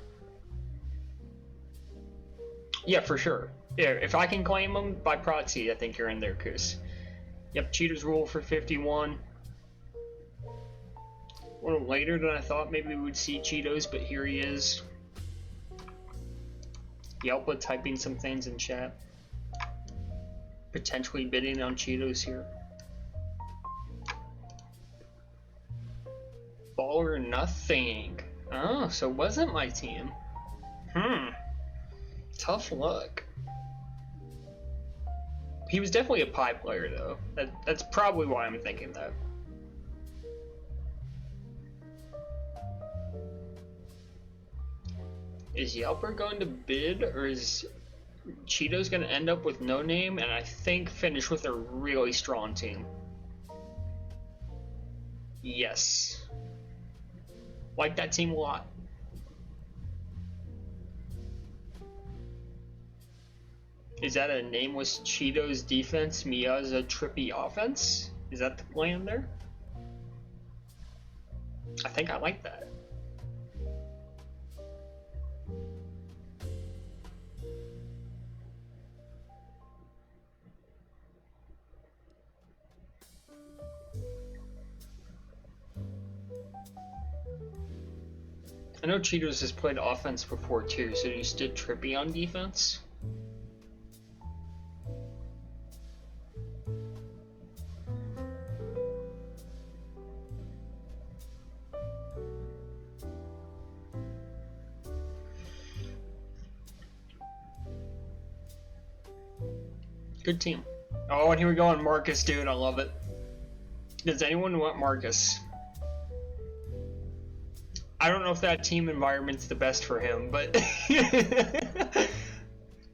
Yeah, for sure. Yeah, if I can claim them by proxy, I think you're in there, Cause. Yep, Cheetah's rule for 51. A little later than I thought maybe we would see Cheetos, but here he is. Yelpa typing some things in chat. Potentially bidding on Cheetos here. Baller nothing. Oh, so it wasn't my team. Tough luck. He was definitely a pie player though. That's probably why I'm thinking that. Is Yelper going to bid, or is Cheeto's going to end up with no name and I think finish with a really strong team? Yes. Like that team a lot. Is that a nameless Cheeto's defense, Mia's a trippy offense? Is that the plan there? I think I like that. I know Cheetos has played offense before too, so you stood trippy on defense. Good team. Oh, and here we go on Marcus, dude. I love it. Does anyone want Marcus? I don't know if that team environment's the best for him, but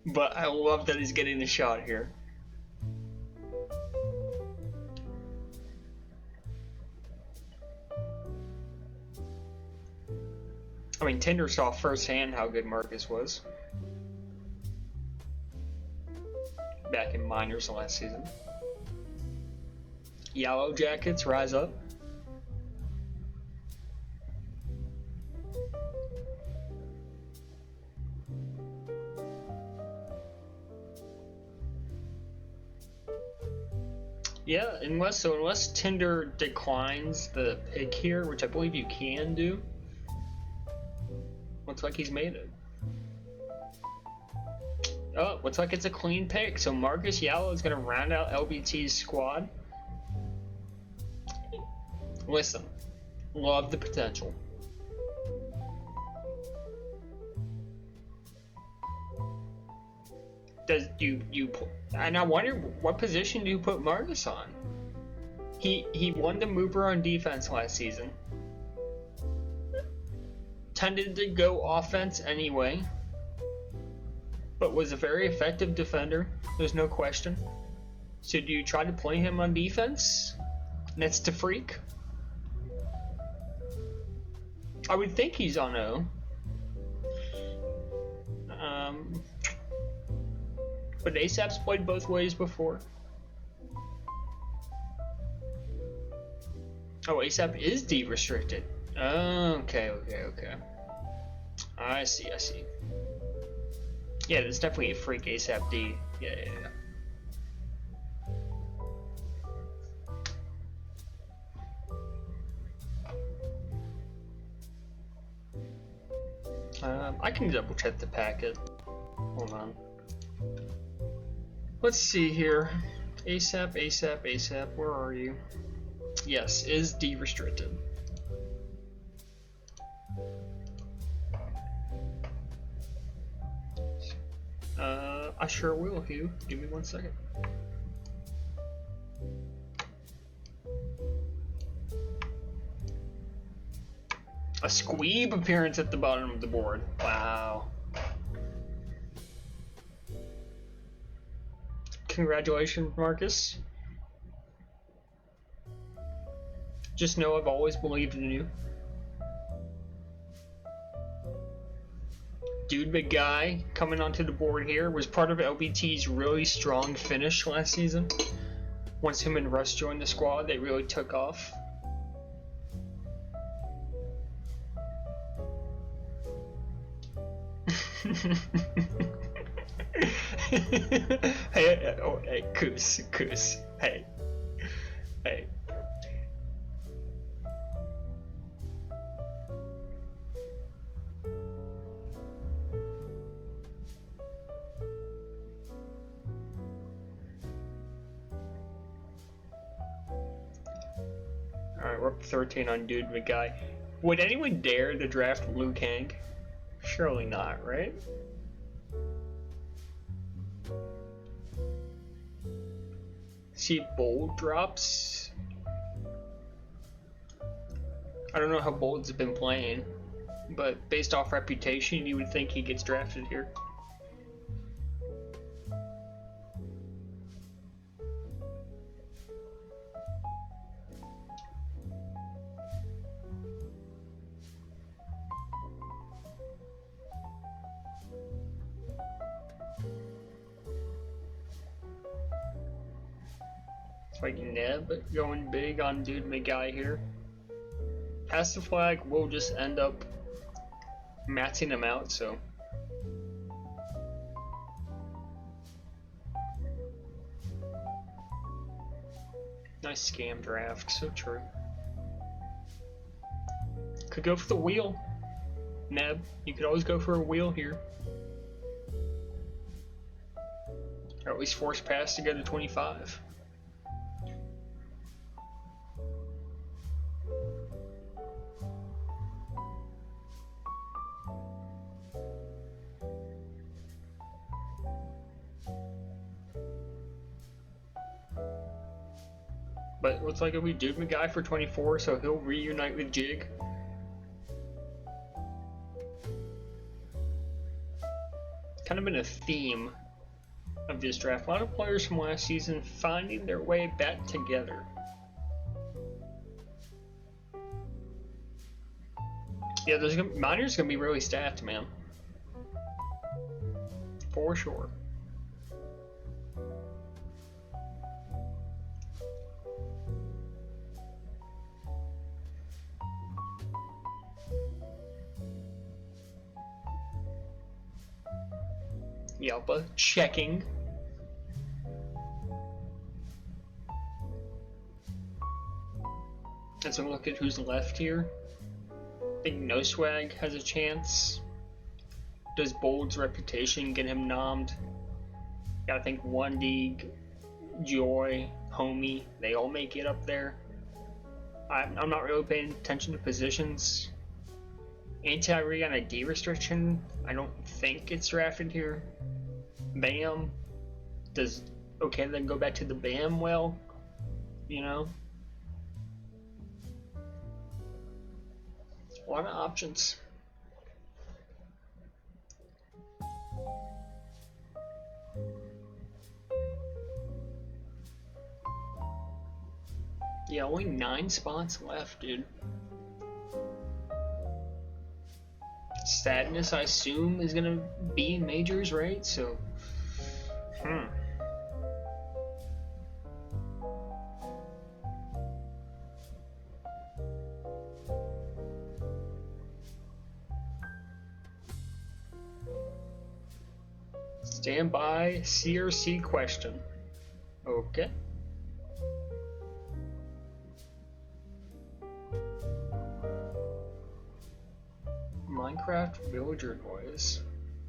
but I love that he's getting the shot here. I mean, Tinder saw firsthand how good Marcus was back in minors last season. Yellow Jackets rise up. Yeah, unless Tinder declines the pick here, which I believe you can do. Looks like he's made it. Oh, looks like it's a clean pick. So Marcus Yallo is going to round out LBT's squad. Listen, love the potential. Does you and I wonder what position do you put Marcus on? He won the mover on defense last season. Tended to go offense anyway, but was a very effective defender. There's no question. So do you try to play him on defense? Nets to freak. I would think he's on O. But ASAP's played both ways before. Oh, ASAP is D restricted. Okay. I see. Yeah, there's definitely a freak ASAP D. Yeah. I can double check the packet. Hold on. Let's see here. ASAP, where are you? Yes, is D restricted. I sure will, Hugh. Give me 1 second. A squeeb appearance at the bottom of the board. Wow. Congratulations, Marcus. Just know I've always believed in you. Dude Big Guy coming onto the board here was part of LBT's really strong finish last season. Once him and Russ joined the squad, they really took off. Hey, oh, hey, Koos, hey, hey. Alright, we're up 13 on Dude Big Guy. Would anyone dare to draft Liu Kang? Surely not, right? See if Bold drops. I don't know how Bold's been playing, but based off reputation, you would think he gets drafted here. Like Neb going big on Dude Big Guy here. Pass the flag will just end up maxing him out, so. Nice scam draft, so true. Could go for the wheel. Neb, you could always go for a wheel here. Or at least force pass to go to 25. But it looks like it'll be Dude Big Guy for 24, so he'll reunite with Jig. Kind of been a theme of this draft. A lot of players from last season finding their way back together. Yeah, Miner's gonna be really stacked, man. For sure. Yelpa checking. Let's look at who's left here. I think No Swag has a chance. Does Bold's reputation get him nommed? Gotta think One League, Joy, Homie, they all make it up there. I'm not really paying attention to positions. Anti-re on a D restriction, I don't think it's drafted here. Bam. Does okay then go back to the Bam well? You know? A lot of options. Yeah, only 9 spots left, dude. Sadness, I assume, is gonna be in majors, right? So, Stand by, CRC question. Okay. Minecraft villager noise.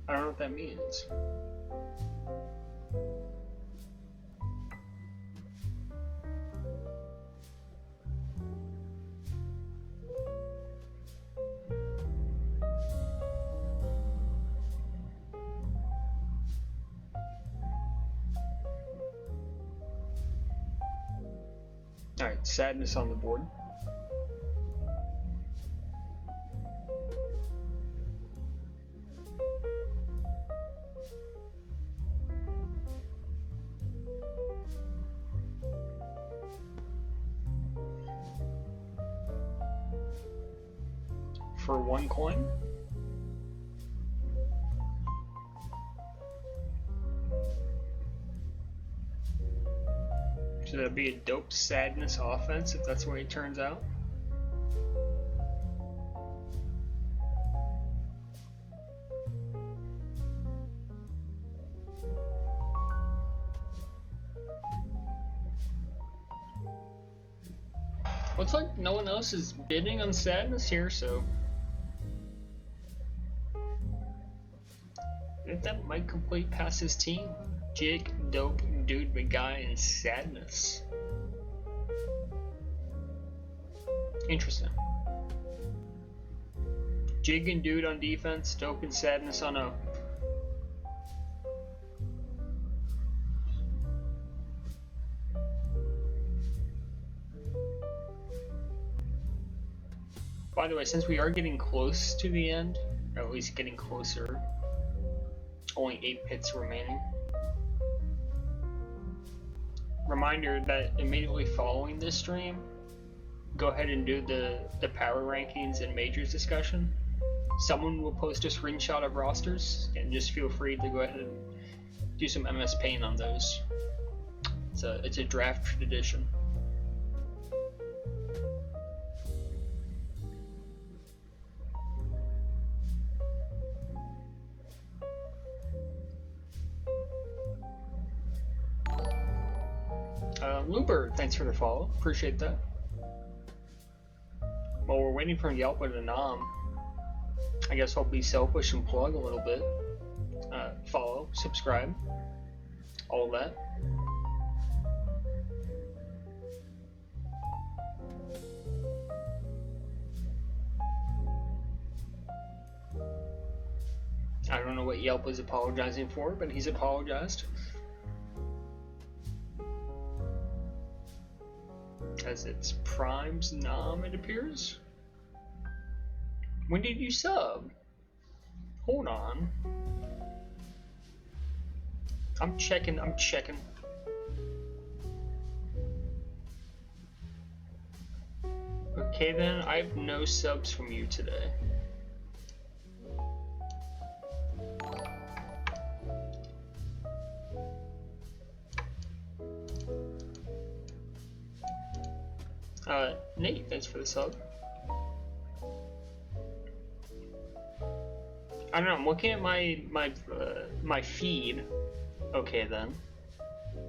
I don't know what that means. Alright, sadness on the board. for 1 coin. So that'd be a dope sadness offense if that's the way it turns out. Looks like no one else is bidding on sadness here, so I think that might complete past his team. Jig, Dope, Dude, McGuy, and Sadness. Interesting. Jig and Dude on defense, Dope and Sadness on O. By the way, since we are getting close to the end, or at least getting closer, only 8 pits remaining. Reminder that immediately following this stream, go ahead and do the power rankings and majors discussion. Someone will post a screenshot of rosters, and just feel free to go ahead and do some MS Paint on those. It's a draft tradition. Looper, thanks for the follow. Appreciate that. While we're waiting for Yelp and Anam, I guess I'll be selfish and plug a little bit. Follow, subscribe, all of that. I don't know what Yelp is apologizing for, but he's apologized. As it's Prime's Nom, it appears. When did you sub? Hold on. I'm checking. Okay then, I have no subs from you today. Nate, thanks for the sub. I don't know, I'm looking at my feed, okay then,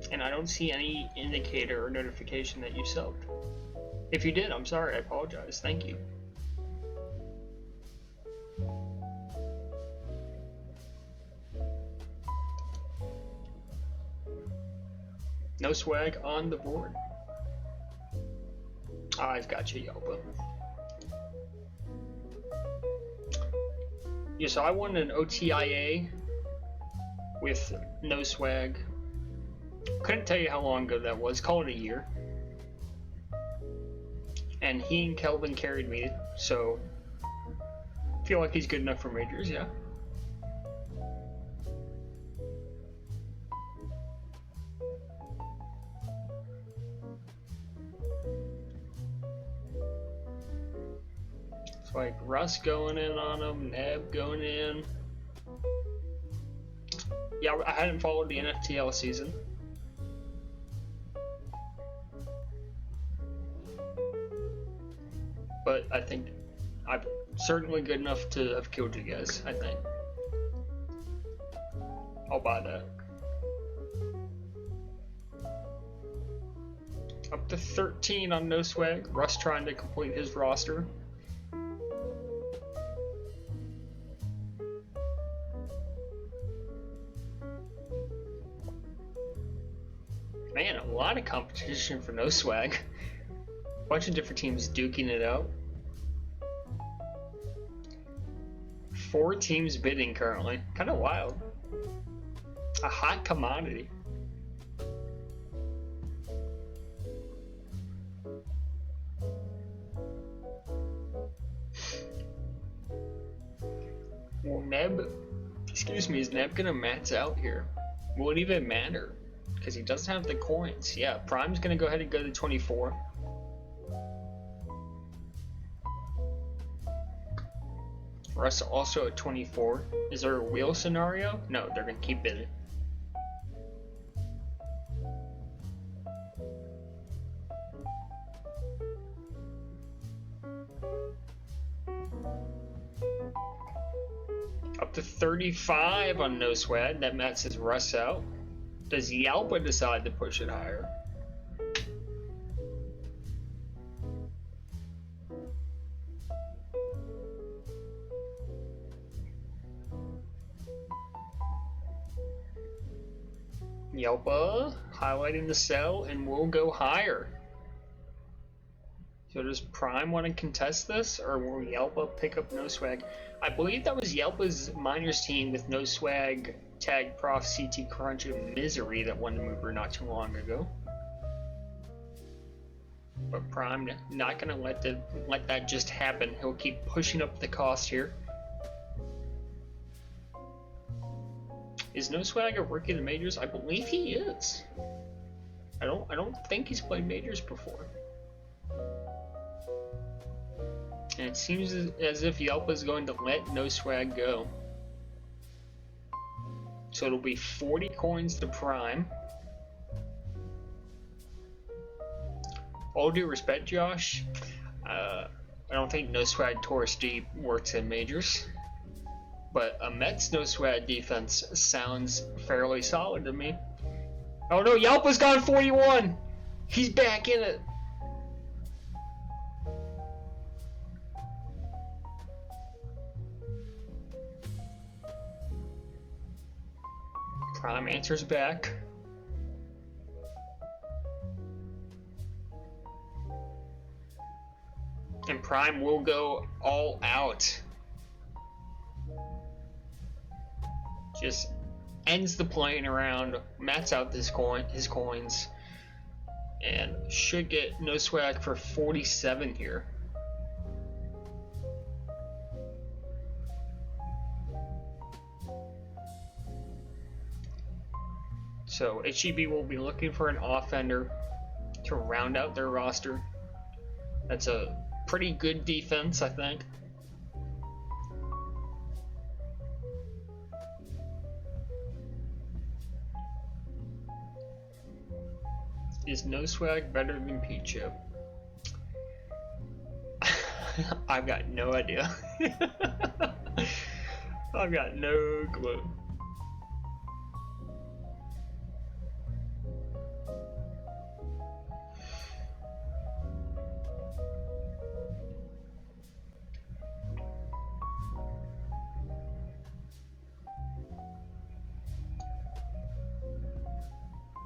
and I don't see any indicator or notification that you subbed. If you did, I'm sorry, I apologize, thank you. No swag on the board. I've got you, Yelpa. Yeah, so I won an OTIA with no swag. Couldn't tell you how long ago that was. Call it a year. And he and Kelvin carried me, so feel like he's good enough for majors, yeah. Like Russ going in on him, Neb going in. Yeah, I hadn't followed the NFTL season. But I think I'm certainly good enough to have killed you guys, I think. I'll buy that. Up to 13 on no swag. Russ trying to complete his roster. Man, a lot of competition for no swag. Bunch of different teams duking it out. 4 teams bidding currently. Kind of wild. A hot commodity. Well, Neb, excuse me, is Neb gonna max out here? Will it even matter? Because he doesn't have the coins. Yeah, Prime's gonna go ahead and go to 24. Russ also at 24. Is there a wheel scenario? No, they're gonna keep bidding. Up to 35 on No Swag. That maxes Russ out. Does Yalpa decide to push it higher? Yelpa highlighting the sell and will go higher. So does Prime want to contest this, or will Yelpa pick up No Swag? I believe that was Yelpa's minors team with No Swag, Tag Prof, CT Crunch, and Misery that won the mover not too long ago. But Prime not gonna let that just happen. He'll keep pushing up the cost here. Is No Swag a rookie of the majors? I believe he is. I don't think he's played majors before. And it seems as if Yelpa is going to let No Swag go. So it'll be 40 coins to Prime. All due respect, Josh, I don't think No Swag Taurus Deep works in majors. But a Mets No Swag defense sounds fairly solid to me. Oh no, Yelpa's gone 41! He's back in it! Prime answers back. And Prime will go all out. Just ends the playing around, mats out his coins, and should get No Swag for 47 here. So HEB will be looking for an offender to round out their roster. That's a pretty good defense, I think. Is No Swag better than P-Chip? I've got no idea. I've got no clue.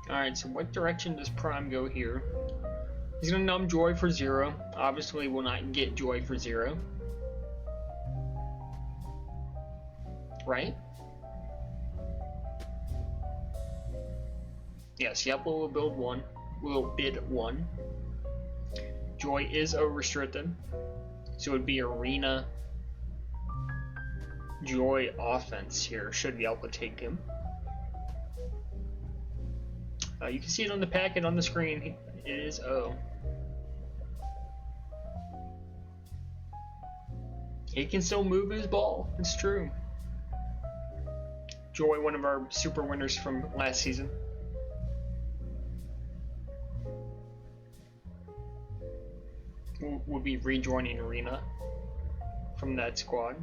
Alright, so what direction does Prime go here? He's gonna numb Joy for 0. Obviously will not get Joy for 0. Right? Yes, Yelpa will build 1. Will bid 1. Joy is restricted. So it would be Arena Joy offense here, should Yelpa take him. You can see it on the packet on the screen. It is O. He can still move his ball. It's true. Joy, one of our super winners from last season. Will be rejoining Arena from that squad.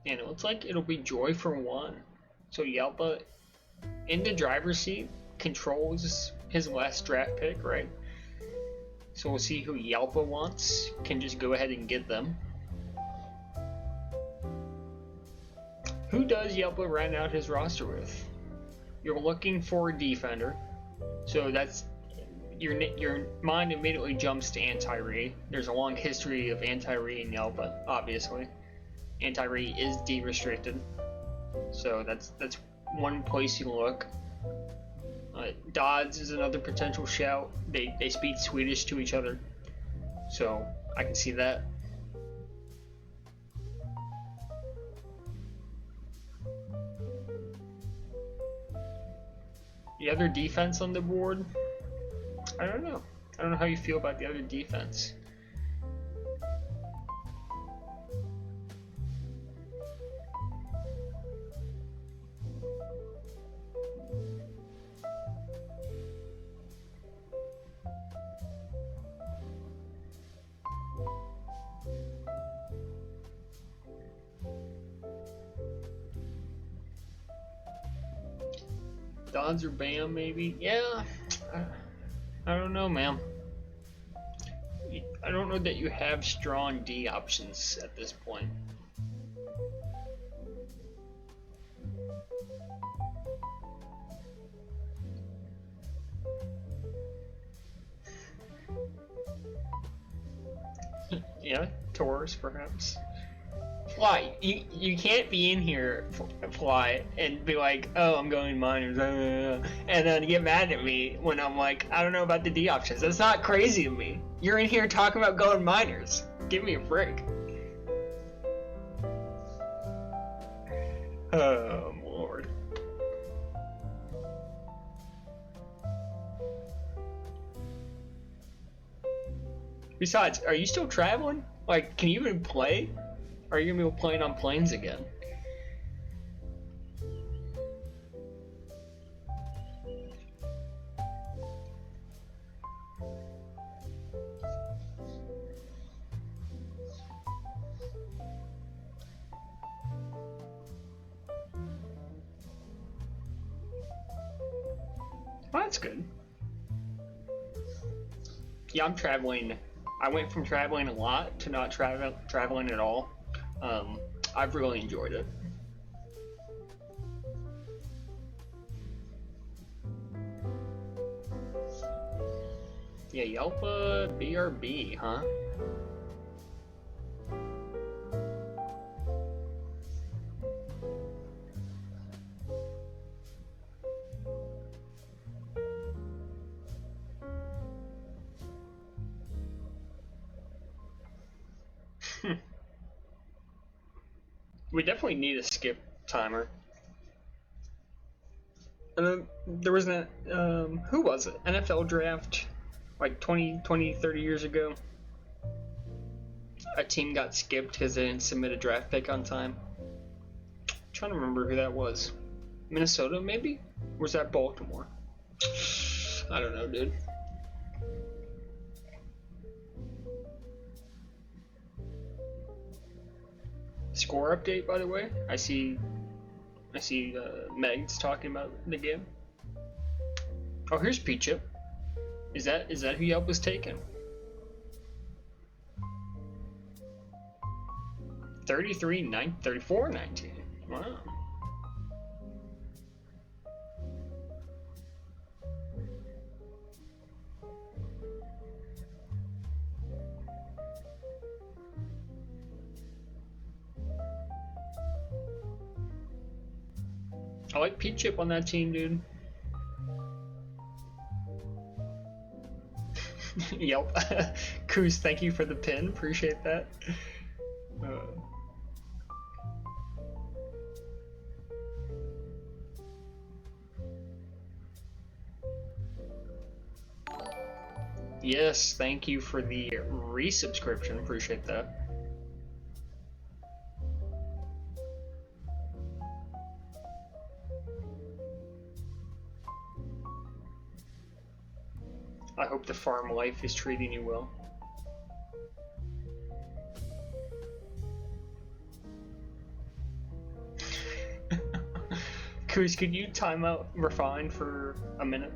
And it looks like it'll be Joy for 1. So Yelpa, in the driver's seat, controls his last draft pick, right? So we'll see who Yelpa wants. Can just go ahead and get them. Who does Yelpa round out his roster with? You're looking for a defender. So that's your mind immediately jumps to Anti-Re. There's a long history of Anti-Re and Yelpa, obviously. Anti-Re is de-restricted, so that's one place you look. Dodds is another potential shout. They speak Swedish to each other, so I can see that. The other defense on the board, I don't know. I don't know how you feel about the other defense. Dodds or Bam, maybe? Yeah, I don't know, man. I don't know that you have strong D options at this point. Yeah, Taurus perhaps. Fly, you can't be in here, Fly, and be like, oh, I'm going minors, and then get mad at me when I'm like, I don't know about the D options. That's not crazy to me. You're in here talking about going minors. Give me a break. Oh, Lord. Besides, are you still traveling? Like, can you even play? Or are you gonna be playing on planes again? Well, that's good. Yeah, I'm traveling. I went from traveling a lot to not traveling at all. I've really enjoyed it. Yeah, Yelpa BRB, huh? We definitely need a skip timer. There was a, who was it? NFL draft, like 30 years ago. A team got skipped because they didn't submit a draft pick on time. I'm trying to remember who that was. Minnesota, maybe? Or was that Baltimore? I don't know, dude. Score update, by the way. I see Meg's talking about the game. Oh, here's P-Chip. Is that who Yelp was taking? 34-19. Wow. I like P-Chip on that team, dude. Yelp. Coos, thank you for the pin. Appreciate that. Yes, thank you for the resubscription. Appreciate that. I hope the farm life is treating you well. Coos, could you time out Refine for a minute?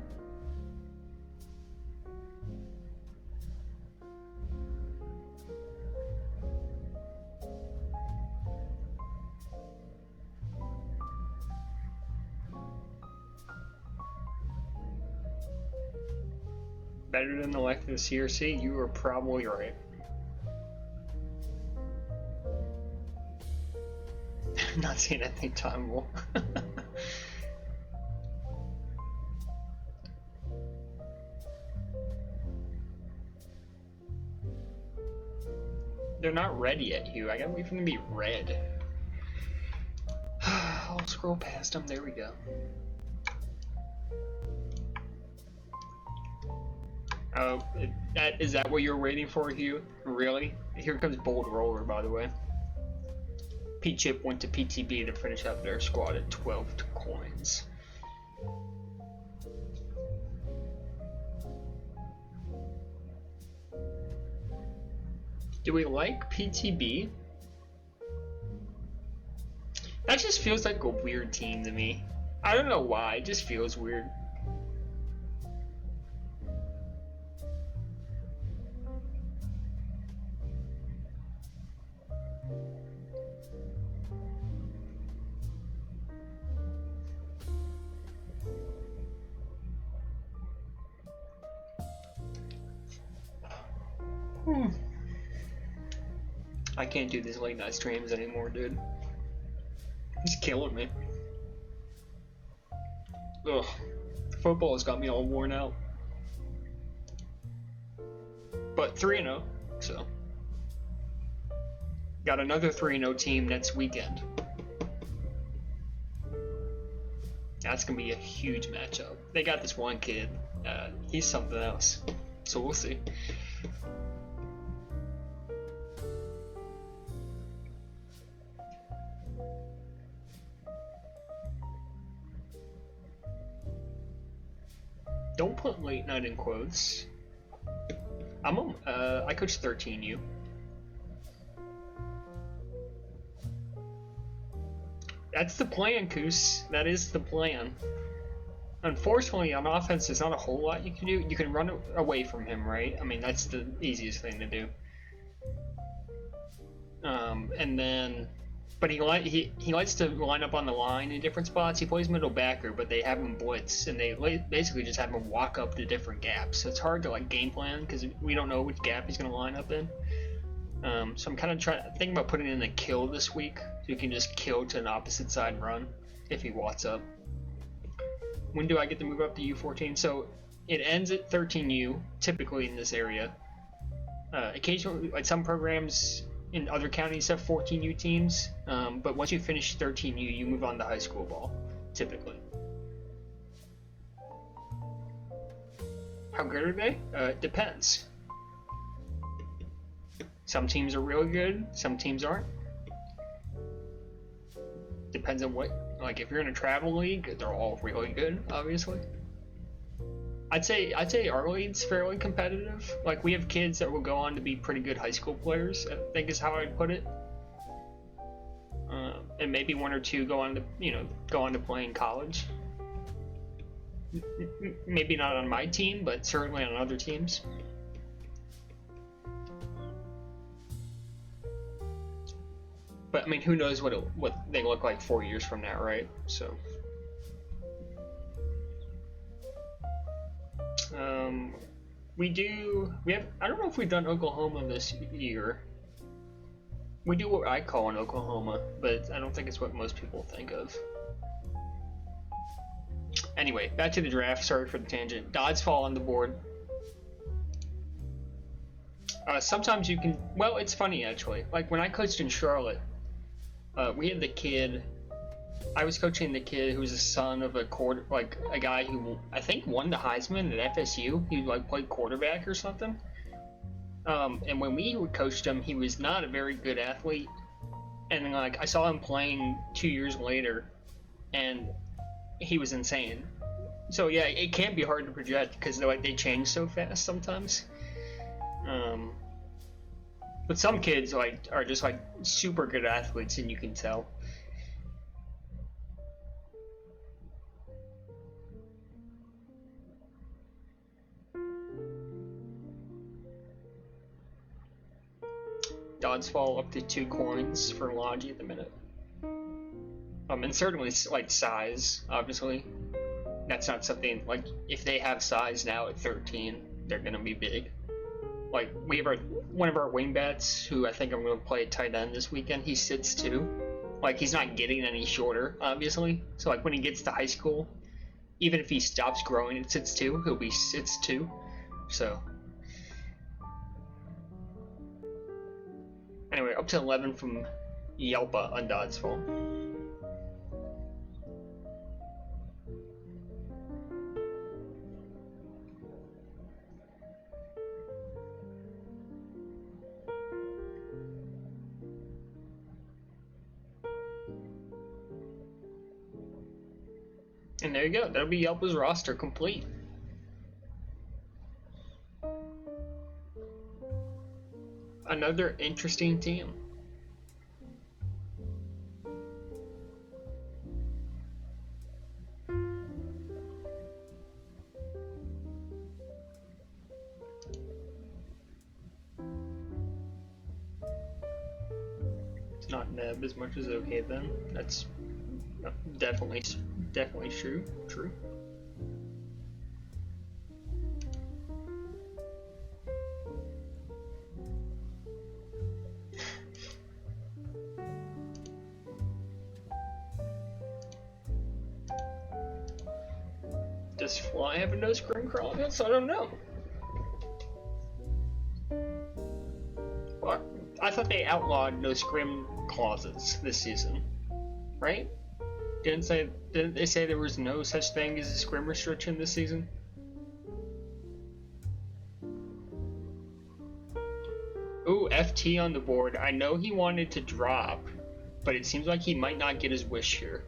Better than the life of the CRC? You are probably right. Not seeing anything timeable. They're not red yet, Hugh. I gotta wait for them to be red. I'll scroll past them. There we go. Oh, is that what you're waiting for, Hugh? Really? Here comes Bold Roller, by the way. Pete Chip went to PTB to finish up their squad at 12 coins. Do we like PTB? That just feels like a weird team to me. I don't know why, it just feels weird. I can't do these late night streams anymore, dude. It's killing me. Ugh. Football has got me all worn out. But 3-0, so. Got another 3-0 team next weekend. That's gonna be a huge matchup. They got this one kid. He's something else. So we'll see. Don't put late night in quotes. I coach 13U. That's the plan, Coos. That is the plan. Unfortunately, on offense, there's not a whole lot you can do. You can run away from him, right? I mean, that's the easiest thing to do. And then, but he likes to line up on the line in different spots. He plays middle backer, but they have him blitz, and they basically just have him walk up to different gaps. So it's hard to like game plan because we don't know which gap he's going to line up in. So I'm kind of thinking about putting in a kill this week, so you can just kill to an opposite side run if he wats up. When do I get to move up to U14? So it ends at 13U, typically in this area. Occasionally, like some programs in other counties have 14U teams, but once you finish 13U, you move on to high school ball, typically. How good are they? It depends. Some teams are really good, some teams aren't. Depends on what, like if you're in a travel league, they're all really good, obviously. I'd say our league's fairly competitive. Like we have kids that will go on to be pretty good high school players, I think is how I'd put it. And maybe one or two go on to play in college. Maybe not on my team, but certainly on other teams. But I mean, who knows what they look like 4 years from now, right? So. We have, I don't know if we've done Oklahoma this year. We do what I call an Oklahoma, but I don't think it's what most people think of. Anyway, back to the draft. Sorry for the tangent. Dodds fall on the board. Sometimes you can, well, it's funny actually. Like when I coached in Charlotte, we had the kid, I was coaching the kid who was the son of a guy who I think won the Heisman at FSU. He like played quarterback or something. And when we coached him, he was not a very good athlete. And like I saw him playing 2 years later, and he was insane. So yeah, it can be hard to project because they change so fast sometimes. But some kids are just super good athletes, and you can tell. Dodds fall up to 2 coins for Logi at the minute. And certainly like size, obviously. That's not something like if they have size now at 13, they're gonna be big. Like we have one of our wingbacks who I think I'm gonna play tight end this weekend. He sits 2. Like he's not getting any shorter, obviously. So like when he gets to high school, even if he stops growing at 6'2", he'll be 6'2". So anyway, up to 11 from Yelpa on Dodds fall. And there you go. That'll be Yelpa's roster complete. Another interesting team. It's not Neb as much as okay then. That's definitely true. Does Fly have a no scrim clause? I don't know. What? I thought they outlawed no scrim clauses this season, right? Didn't they say there was no such thing as a scrim restriction this season? Ooh, FT on the board. I know he wanted to drop, but it seems like he might not get his wish here.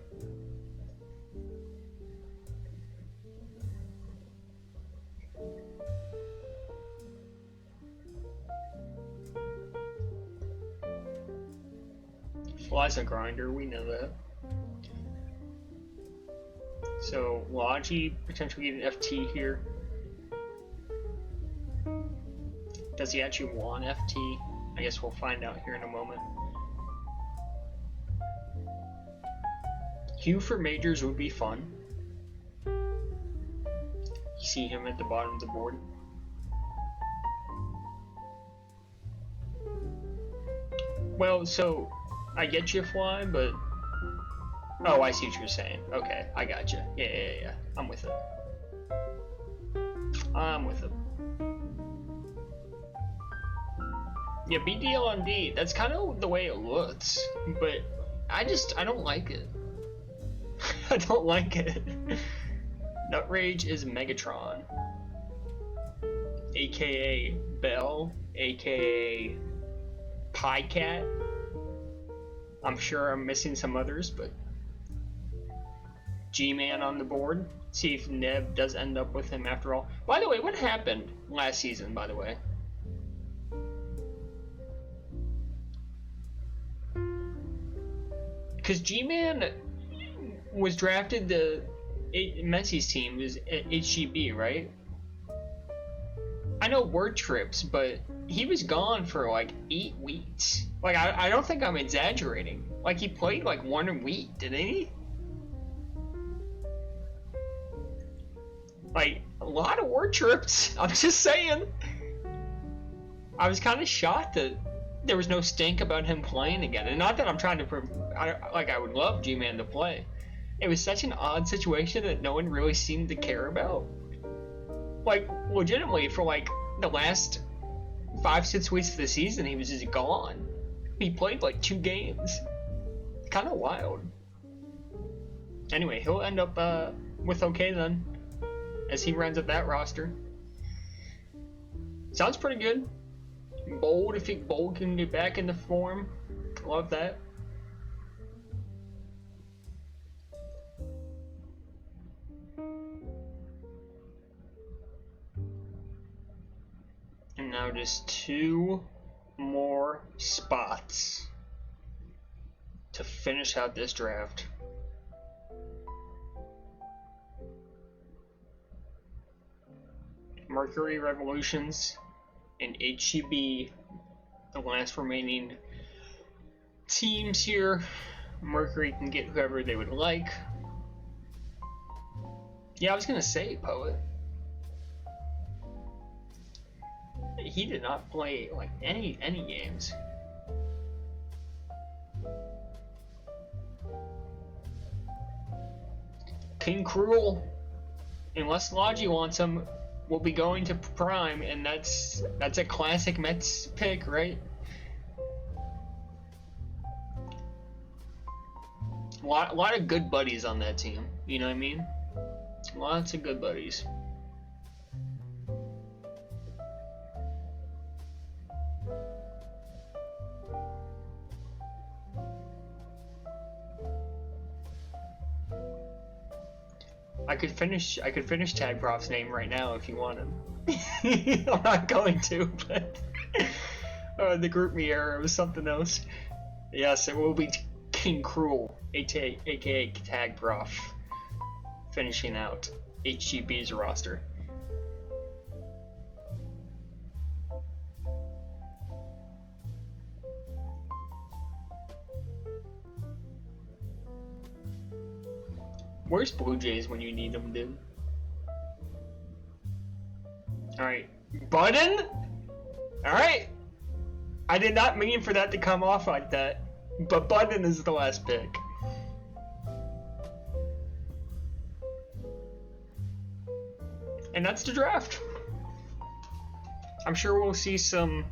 Fly's a grinder, we know that. So Logi potentially get an FT here. Does he actually want FT? I guess we'll find out here in a moment. Hugh for majors would be fun. You see him at the bottom of the board. Well, so I get you, Fly, but oh, I see what you're saying. Okay, I got you. Yeah. I'm with it. Yeah, BDL on D. That's kind of the way it looks, but I don't like it. I don't like it. Nutrage is Megatron, aka Bell, aka Piecat. I'm sure I'm missing some others, but G-Man on the board. See if Neb does end up with him after all. By the way, what happened last season, by the way? Because G-Man was drafted to Messi's team, is HGB, right? I know word trips, but he was gone for like 8 weeks. Like, I don't think I'm exaggerating. Like, he played like 1 week, didn't he? Like, a lot of word trips. I'm just saying. I was kind of shocked that there was no stink about him playing again. And not that I'm trying to, I would love G-Man to play. It was such an odd situation that no one really seemed to care about. Like, legitimately, for like the last 5-6 weeks of the season, he was just gone. He played like 2 games. Kind of wild. Anyway, he'll end up with okay then, as he runs up that roster. Sounds pretty good. Bold, if Bold can get back into form. Love that. And now just 2 more spots to finish out this draft. Mercury Revolutions and HCB, the last remaining teams here. Mercury can get whoever they would like. Yeah, I was gonna say, Poet. He did not play like any games. King Cruel, unless Logi wants him, will be going to Prime, and that's a classic Mets pick, right? A lot of good buddies on that team. You know what I mean? Lots of good buddies. I could finish Tag Prof's name right now if you want him. I'm not going to, but the group me error was something else. Yes, it will be King Cruel, aka Tag Prof, finishing out HGB's roster. Where's Blue Jays when you need them, dude? Alright. Button? Alright. I did not mean for that to come off like that. But Button is the last pick. And that's the draft. I'm sure we'll see some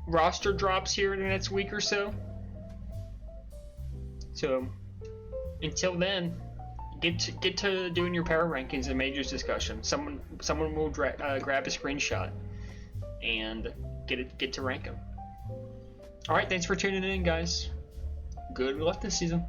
roster drops here in the next week or so. So until then, get to doing your power rankings and majors discussion. Someone will grab a screenshot and get to rank them. All right, thanks for tuning in, guys. Good luck this season.